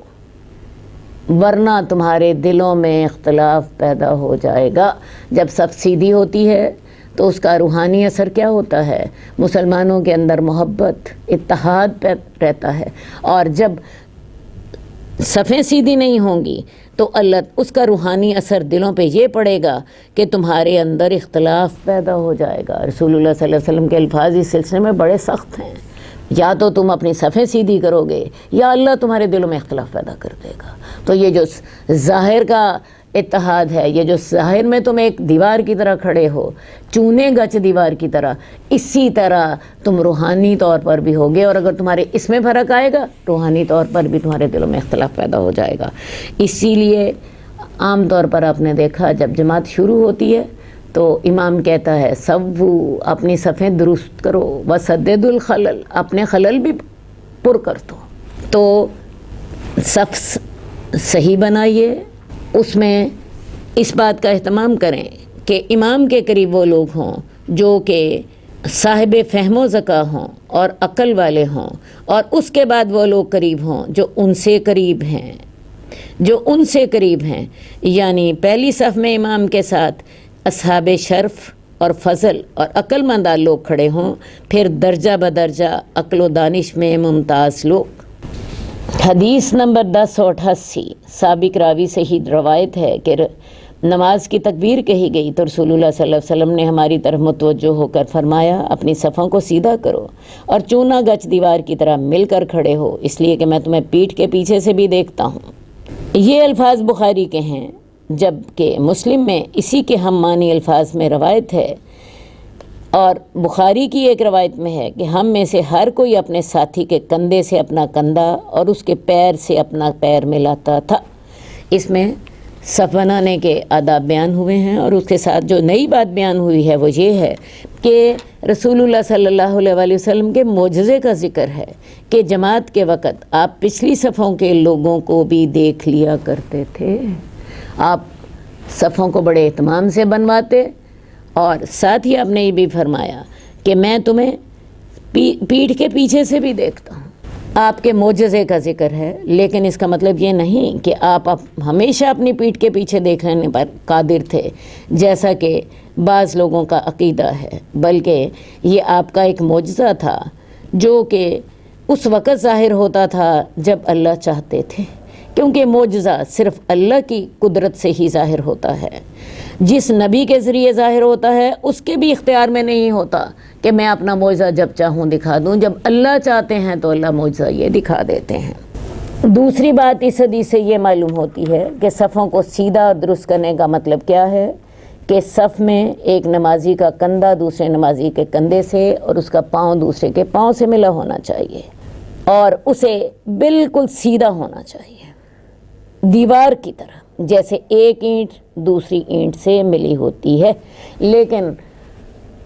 [SPEAKER 2] ورنہ تمہارے دلوں میں اختلاف پیدا ہو جائے گا۔ جب صف سیدھی ہوتی ہے تو اس کا روحانی اثر کیا ہوتا ہے؟ مسلمانوں کے اندر محبت، اتحاد رہتا ہے، اور جب صفیں سیدھی نہیں ہوں گی تو اللہ اس کا روحانی اثر دلوں پہ یہ پڑے گا کہ تمہارے اندر اختلاف پیدا ہو جائے گا۔ رسول اللہ صلی اللہ علیہ وسلم کے الفاظ اس سلسلے میں بڑے سخت ہیں، یا تو تم اپنی صفیں سیدھی کرو گے یا اللہ تمہارے دلوں میں اختلاف پیدا کر دے گا۔ تو یہ جو ظاہر کا اتحاد ہے، یہ جو ظاہر میں تم ایک دیوار کی طرح کھڑے ہو، چونے گچ دیوار کی طرح، اسی طرح تم روحانی طور پر بھی ہوگے، اور اگر تمہارے اس میں فرق آئے گا روحانی طور پر بھی تمہارے دلوں میں اختلاف پیدا ہو جائے گا۔ اسی لیے عام طور پر آپ نے دیکھا جب جماعت شروع ہوتی ہے تو امام کہتا ہے سوو، اپنی صفیں درست کرو، وسدد الخلل، اپنے خلل بھی پر کر دو۔ تو صف صحیح بنائیے، اس میں اس بات کا اہتمام کریں کہ امام کے قریب وہ لوگ ہوں جو کہ صاحب فہم و ذکا ہوں اور عقل والے ہوں، اور اس کے بعد وہ لوگ قریب ہوں جو ان سے قریب ہیں، یعنی پہلی صف میں امام کے ساتھ اصحاب شرف اور فضل اور عقل مند لوگ کھڑے ہوں، پھر درجہ بدرجہ عقل و دانش میں ممتاز لوگ۔ حدیث نمبر 1088 سابق راوی سے ہی روایت ہے کہ نماز کی تکبیر کہی گئی تو رسول اللہ صلی اللہ علیہ وسلم نے ہماری طرف متوجہ ہو کر فرمایا اپنی صفوں کو سیدھا کرو اور چونا گچ دیوار کی طرح مل کر کھڑے ہو، اس لیے کہ میں تمہیں پیٹھ کے پیچھے سے بھی دیکھتا ہوں۔ یہ الفاظ بخاری کے ہیں، جبکہ مسلم میں اسی کے ہم معنی الفاظ میں روایت ہے، اور بخاری کی ایک روایت میں ہے کہ ہم میں سے ہر کوئی اپنے ساتھی کے کندھے سے اپنا کندھا اور اس کے پیر سے اپنا پیر ملاتا تھا۔ اس میں صف بنانے کے آداب بیان ہوئے ہیں، اور اس کے ساتھ جو نئی بات بیان ہوئی ہے وہ یہ ہے کہ رسول اللہ صلی اللہ علیہ وسلم کے معجزے کا ذکر ہے کہ جماعت کے وقت آپ پچھلی صفوں کے لوگوں کو بھی دیکھ لیا کرتے تھے، آپ صفوں کو بڑے اہتمام سے بنواتے، اور ساتھ ہی آپ نے یہ بھی فرمایا کہ میں تمہیں پیٹھ کے پیچھے سے بھی دیکھتا ہوں۔ آپ کے معجزے کا ذکر ہے، لیکن اس کا مطلب یہ نہیں کہ آپ ہمیشہ اپنی پیٹھ کے پیچھے دیکھنے پر قادر تھے جیسا کہ بعض لوگوں کا عقیدہ ہے، بلکہ یہ آپ کا ایک معجزہ تھا جو کہ اس وقت ظاہر ہوتا تھا جب اللہ چاہتے تھے، کیونکہ معجزہ صرف اللہ کی قدرت سے ہی ظاہر ہوتا ہے۔ جس نبی کے ذریعے ظاہر ہوتا ہے اس کے بھی اختیار میں نہیں ہوتا کہ میں اپنا معجزہ جب چاہوں دکھا دوں، جب اللہ چاہتے ہیں تو اللہ معجزہ یہ دکھا دیتے ہیں۔ دوسری بات اس حدیث سے یہ معلوم ہوتی ہے کہ صفوں کو سیدھا درست کرنے کا مطلب کیا ہے کہ صف میں ایک نمازی کا کندھا دوسرے نمازی کے کندھے سے اور اس کا پاؤں دوسرے کے پاؤں سے ملا ہونا چاہیے، اور اسے بالکل سیدھا ہونا چاہیے، دیوار کی طرح، جیسے ایک اینٹ دوسری اینٹ سے ملی ہوتی ہے۔ لیکن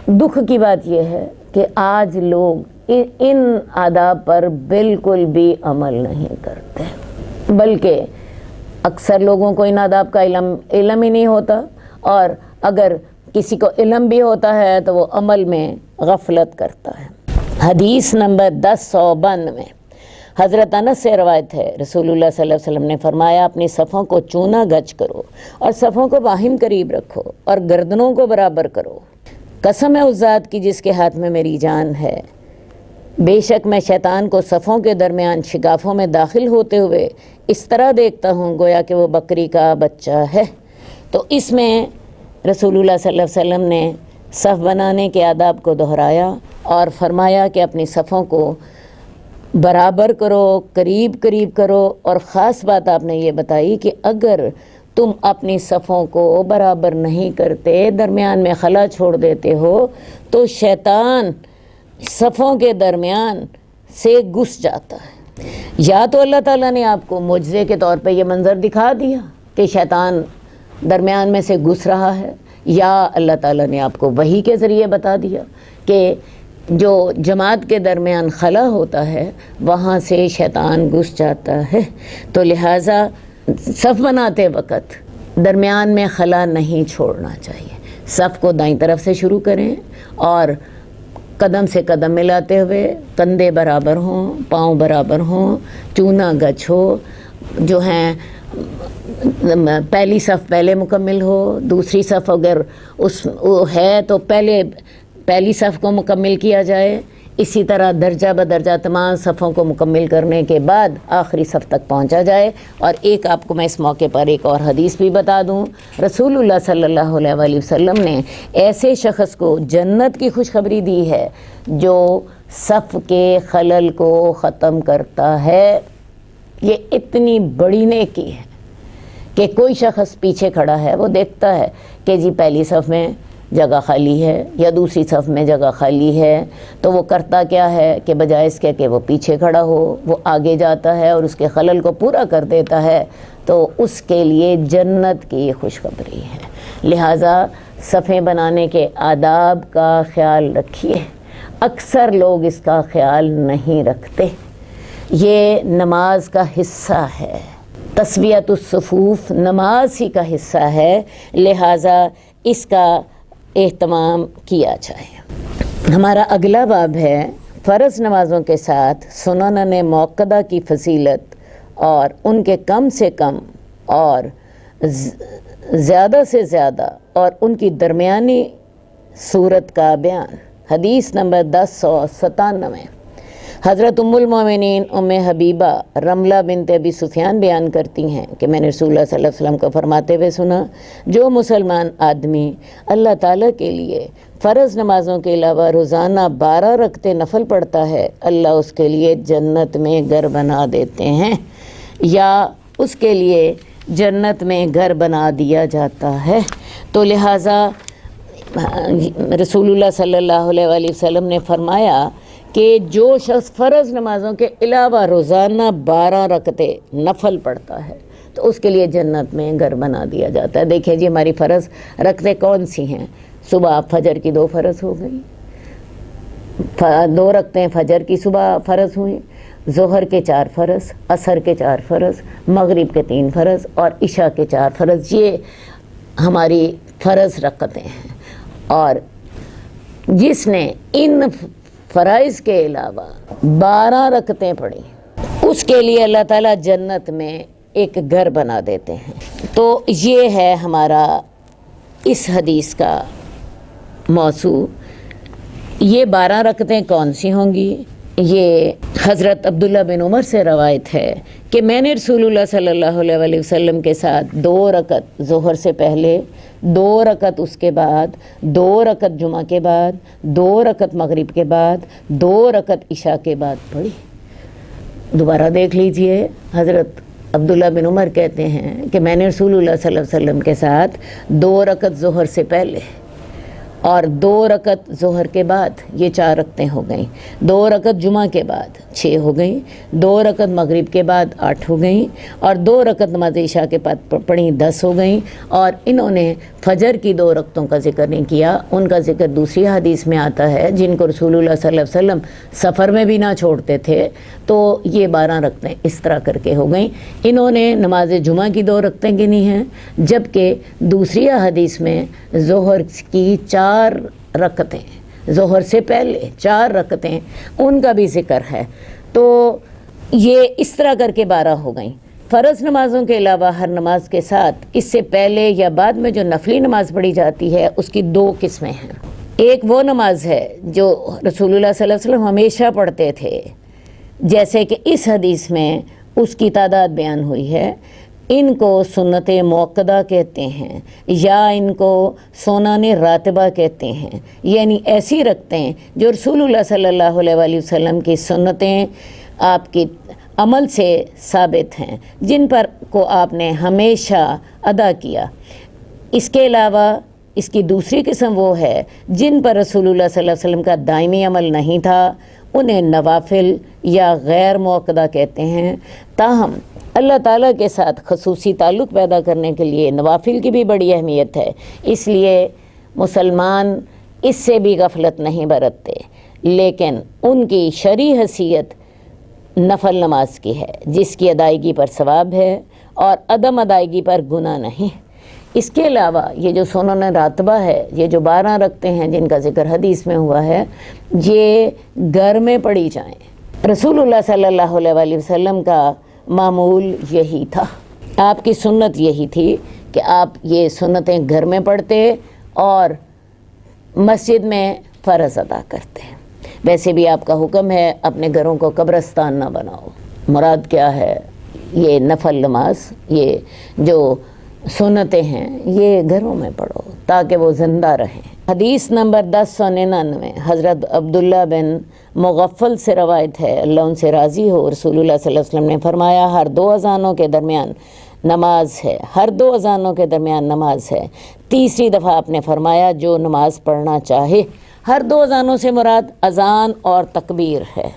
[SPEAKER 2] دکھ کی بات یہ ہے کہ آج لوگ ان آداب پر بالکل بھی عمل نہیں کرتے، بلکہ اکثر لوگوں کو ان آداب کا علم ہی نہیں ہوتا، اور اگر کسی کو علم بھی ہوتا ہے تو وہ عمل میں غفلت کرتا ہے۔ حدیث نمبر 1092 حضرت انس سے روایت ہے، رسول اللہ صلی اللہ علیہ وسلم نے فرمایا اپنی صفوں کو چونا گچ کرو اور صفوں کو باہم قریب رکھو اور گردنوں کو برابر کرو۔ قسم ہے اس ذات کی جس کے ہاتھ میں میری جان ہے، بے شک میں شیطان کو صفوں کے درمیان شگافوں میں داخل ہوتے ہوئے اس طرح دیکھتا ہوں گویا کہ وہ بکری کا بچہ ہے۔ تو اس میں رسول اللہ صلی اللہ علیہ وسلم نے صف بنانے کے آداب کو دہرایا اور فرمایا کہ اپنی صفوں کو برابر کرو، قریب قریب کرو، اور خاص بات آپ نے یہ بتائی کہ اگر تم اپنی صفوں کو برابر نہیں کرتے، درمیان میں خلا چھوڑ دیتے ہو، تو شیطان صفوں کے درمیان سے گھس جاتا ہے۔ یا تو اللہ تعالیٰ نے آپ کو معجزے کے طور پہ یہ منظر دکھا دیا کہ شیطان درمیان میں سے گھس رہا ہے، یا اللہ تعالیٰ نے آپ کو وحی کے ذریعے بتا دیا کہ جو جماعت کے درمیان خلا ہوتا ہے وہاں سے شیطان گھس جاتا ہے، تو لہٰذا صف بناتے وقت درمیان میں خلا نہیں چھوڑنا چاہیے۔ صف کو دائیں طرف سے شروع کریں اور قدم سے قدم ملاتے ہوئے کندھے برابر ہوں، پاؤں برابر ہوں، چونا گچھ ہو، جو ہیں پہلی صف پہلے مکمل ہو، دوسری صف اگر وہ ہے تو پہلی صف کو مکمل کیا جائے، اسی طرح درجہ بدرجہ تمام صفوں کو مکمل کرنے کے بعد آخری صف تک پہنچا جائے۔ اور ایک آپ کو میں اس موقع پر ایک اور حدیث بھی بتا دوں، رسول اللہ صلی اللہ علیہ وآلہ وسلم نے ایسے شخص کو جنت کی خوشخبری دی ہے جو صف کے خلل کو ختم کرتا ہے۔ یہ اتنی بڑی نیکی ہے کہ کوئی شخص پیچھے کھڑا ہے، وہ دیکھتا ہے کہ جی پہلی صف میں جگہ خالی ہے یا دوسری صف میں جگہ خالی ہے، تو وہ کرتا کیا ہے کہ بجائے اس کے کہ وہ پیچھے کھڑا ہو، وہ آگے جاتا ہے اور اس کے خلل کو پورا کر دیتا ہے، تو اس کے لیے جنت کی خوشخبری ہے۔ لہٰذا صفیں بنانے کے آداب کا خیال رکھیے، اکثر لوگ اس کا خیال نہیں رکھتے۔ یہ نماز کا حصہ ہے، تسویۃ الصفوف نماز ہی کا حصہ ہے، لہٰذا اس کا اہتمام کیا جائے۔ ہمارا اگلا باب ہے فرض نمازوں کے ساتھ سنن موقدہ کی فضیلت اور ان کے کم سے کم اور زیادہ سے زیادہ اور ان کی درمیانی صورت کا بیان۔ حدیث نمبر 1097، حضرت ام المومنین ام حبیبہ رملہ بنت ابی سفیان بیان کرتی ہیں کہ میں نے رسول اللہ صلی اللہ علیہ وسلم کو فرماتے ہوئے سنا، جو مسلمان آدمی اللہ تعالیٰ کے لیے فرض نمازوں کے علاوہ روزانہ 12 رکعتیں نفل پڑھتا ہے، اللہ اس کے لیے جنت میں گھر بنا دیتے ہیں، یا اس کے لیے جنت میں گھر بنا دیا جاتا ہے۔ تو لہٰذا رسول اللہ صلی اللہ علیہ وآلہ وسلم نے فرمایا کہ جو شخص فرض نمازوں کے علاوہ روزانہ 12 رکعتیں نفل پڑھتا ہے تو اس کے لیے جنت میں گھر بنا دیا جاتا ہے۔ دیکھیں جی ہماری فرض رکعتیں کون سی ہیں؟ صبح فجر کی 2 فرض ہو گئی، 2 رکعتیں فجر کی صبح فرض ہوئیں، ظہر کے 4 فرض، عصر کے 4 فرض، مغرب کے 3 فرض اور عشاء کے 4 فرض، یہ ہماری فرض رکعتیں ہیں۔ اور جس نے ان فرائض کے علاوہ 12 رکعتیں پڑھی اس کے لیے اللہ تعالیٰ جنت میں ایک گھر بنا دیتے ہیں۔ تو یہ ہے ہمارا اس حدیث کا موضوع۔ یہ 12 رکعتیں کون سی ہوں گی؟ یہ حضرت عبداللہ بن عمر سے روایت ہے کہ میں نے رسول اللہ صلی اللہ علیہ وآلہ وسلم کے ساتھ 2 رکعت ظہر سے پہلے، 2 رکعت اس کے بعد، 2 رکعت جمعہ کے بعد، 2 رکعت مغرب کے بعد، 2 رکعت عشاء کے بعد پڑھی۔ دوبارہ دیکھ لیجئے، حضرت عبداللہ بن عمر کہتے ہیں کہ میں نے رسول اللہ صلی اللہ علیہ وسلم کے ساتھ 2 رکعت ظہر سے پہلے اور 2 رکعت ظہر کے بعد، یہ 4 رکعتیں ہو گئیں، 2 رکعت جمعہ کے بعد 6 ہو گئیں، 2 رکعت مغرب کے بعد 8 ہو گئیں، اور 2 رکعت نماز عشاء کے بعد پڑھیں 10 ہو گئیں۔ اور انہوں نے فجر کی 2 رکعتوں کا ذکر نہیں کیا، ان کا ذکر دوسری حدیث میں آتا ہے جن کو رسول اللہ صلی اللہ علیہ وسلم سفر میں بھی نہ چھوڑتے تھے، تو یہ 12 رکعتیں اس طرح کر کے ہو گئیں۔ انہوں نے نماز جمعہ کی 2 رکعتیں گنی ہیں، جبکہ دوسری حدیث میں ظہر کی 4 رکعتیں، ظہر سے پہلے 4 رکعتیں، ان کا بھی ذکر ہے۔ تو یہ اس طرح کر کے 12 ہو گئیں۔ فرض نمازوں کے علاوہ ہر نماز کے ساتھ اس سے پہلے یا بعد میں جو نفلی نماز پڑھی جاتی ہے اس کی 2 قسمیں ہیں۔ ایک وہ نماز ہے جو رسول اللہ صلی اللہ علیہ وسلم ہمیشہ پڑھتے تھے، جیسے کہ اس حدیث میں اس کی تعداد بیان ہوئی ہے، ان کو سنت موقدہ کہتے ہیں یا ان کو سنن راتبہ کہتے ہیں، یعنی ایسی رکعتیں جو رسول اللہ صلی اللہ علیہ وآلہ وسلم کی سنتیں آپ کی عمل سے ثابت ہیں، جن پر کو آپ نے ہمیشہ ادا کیا۔ اس کے علاوہ اس کی دوسری قسم وہ ہے جن پر رسول اللہ صلی اللہ علیہ وسلم کا دائمی عمل نہیں تھا، انہیں نوافل یا غیر موقدہ کہتے ہیں۔ تاہم اللہ تعالیٰ کے ساتھ خصوصی تعلق پیدا کرنے کے لیے نوافل کی بھی بڑی اہمیت ہے، اس لیے مسلمان اس سے بھی غفلت نہیں برتتے، لیکن ان کی شرعی حیثیت نفل نماز کی ہے جس کی ادائیگی پر ثواب ہے اور عدم ادائیگی پر گناہ نہیں۔ اس کے علاوہ یہ جو سنن راتبہ ہے، یہ جو 12 رکھتے ہیں جن کا ذکر حدیث میں ہوا ہے، یہ گھر میں پڑھی جائیں۔ رسول اللہ صلی اللہ علیہ وآلہ وسلم کا معمول یہی تھا، آپ کی سنت یہی تھی کہ آپ یہ سنتیں گھر میں پڑھتے اور مسجد میں فرض ادا کرتے ہیں۔ ویسے بھی آپ کا حکم ہے اپنے گھروں کو قبرستان نہ بناؤ۔ مراد کیا ہے؟ یہ نفل نماز، یہ جو سنتیں ہیں یہ گھروں میں پڑھو تاکہ وہ زندہ رہیں۔ حدیث نمبر 1099 حضرت عبداللہ بن مغفل سے روایت ہے، اللہ ان سے راضی ہو، رسول اللہ صلی اللہ علیہ وسلم نے فرمایا ہر 2 اذانوں کے درمیان نماز ہے، ہر 2 اذانوں کے درمیان نماز ہے۔ تیسری دفعہ آپ نے فرمایا جو نماز پڑھنا چاہے۔ ہر 2 اذانوں سے مراد اذان اور تکبیر ہے،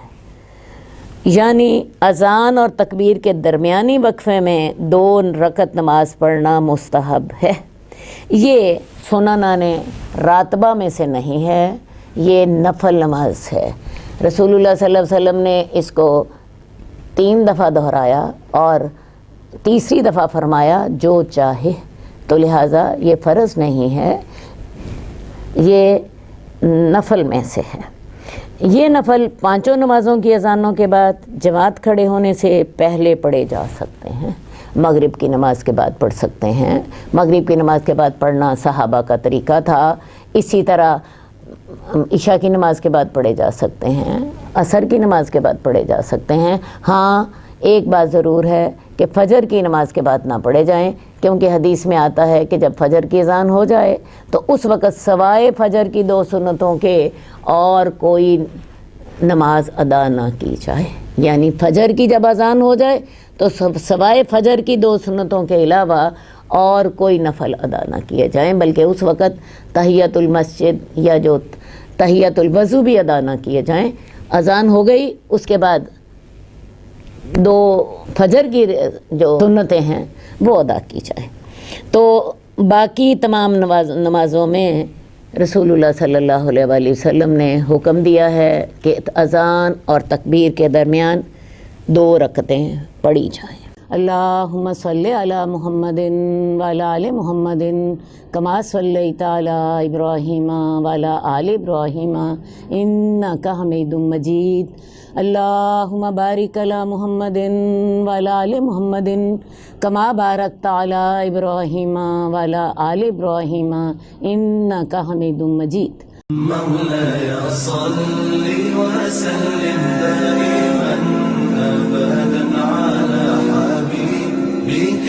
[SPEAKER 2] یعنی اذان اور تکبیر کے درمیانی وقفے میں 2 رکعت نماز پڑھنا مستحب ہے۔ یہ سنن راتبہ میں سے نہیں ہے، یہ نفل نماز ہے۔ رسول اللہ صلی اللہ علیہ وسلم نے اس کو 3 دفعہ دہرایا اور تیسری دفعہ فرمایا جو چاہے، تو لہٰذا یہ فرض نہیں ہے، یہ نفل میں سے ہے۔ یہ نفل 5 نمازوں کی اذانوں کے بعد جماعت کھڑے ہونے سے پہلے پڑھے جا سکتے ہیں۔ مغرب کی نماز کے بعد پڑھ سکتے ہیں، مغرب کی نماز کے بعد پڑھنا صحابہ کا طریقہ تھا۔ اسی طرح عشاء کی نماز کے بعد پڑھے جا سکتے ہیں، عصر کی نماز کے بعد پڑھے جا سکتے ہیں۔ ہاں ایک بات ضرور ہے کہ فجر کی نماز کے بعد نہ پڑھے جائیں، کیونکہ حدیث میں آتا ہے کہ جب فجر کی اذان ہو جائے تو اس وقت سوائے فجر کی 2 سنتوں کے اور کوئی نماز ادا نہ کی جائے، یعنی فجر کی جب اذان ہو جائے تو سوائے فجر کی 2 سنتوں کے علاوہ اور کوئی نفل ادا نہ کیے جائیں، بلکہ اس وقت تحیۃ المسجد یا جو تحیۃ الوضو بھی ادا نہ کیے جائیں۔ اذان ہو گئی، اس کے بعد 2 فجر کی جو سنتیں ہیں وہ ادا کی جائیں۔ تو باقی تمام نمازوں میں رسول اللہ صلی اللہ علیہ وآلہ وسلم نے حکم دیا ہے کہ اذان اور تکبیر کے درمیان 2 رکعتیں پڑھی جائیں۔ اللہم صلی علی محمد وعلی آل محمد کما صلیت علی ابراہیم وعلی آل ابراہیم انک حمید مجید۔ اللہم بارک علی محمد وعلی آل محمد کما بارکت علی ابراہیم وعلی آل ابراہیم انک حمید مجید۔
[SPEAKER 3] مولاي صل وسلم دائما أبدا على حبيبك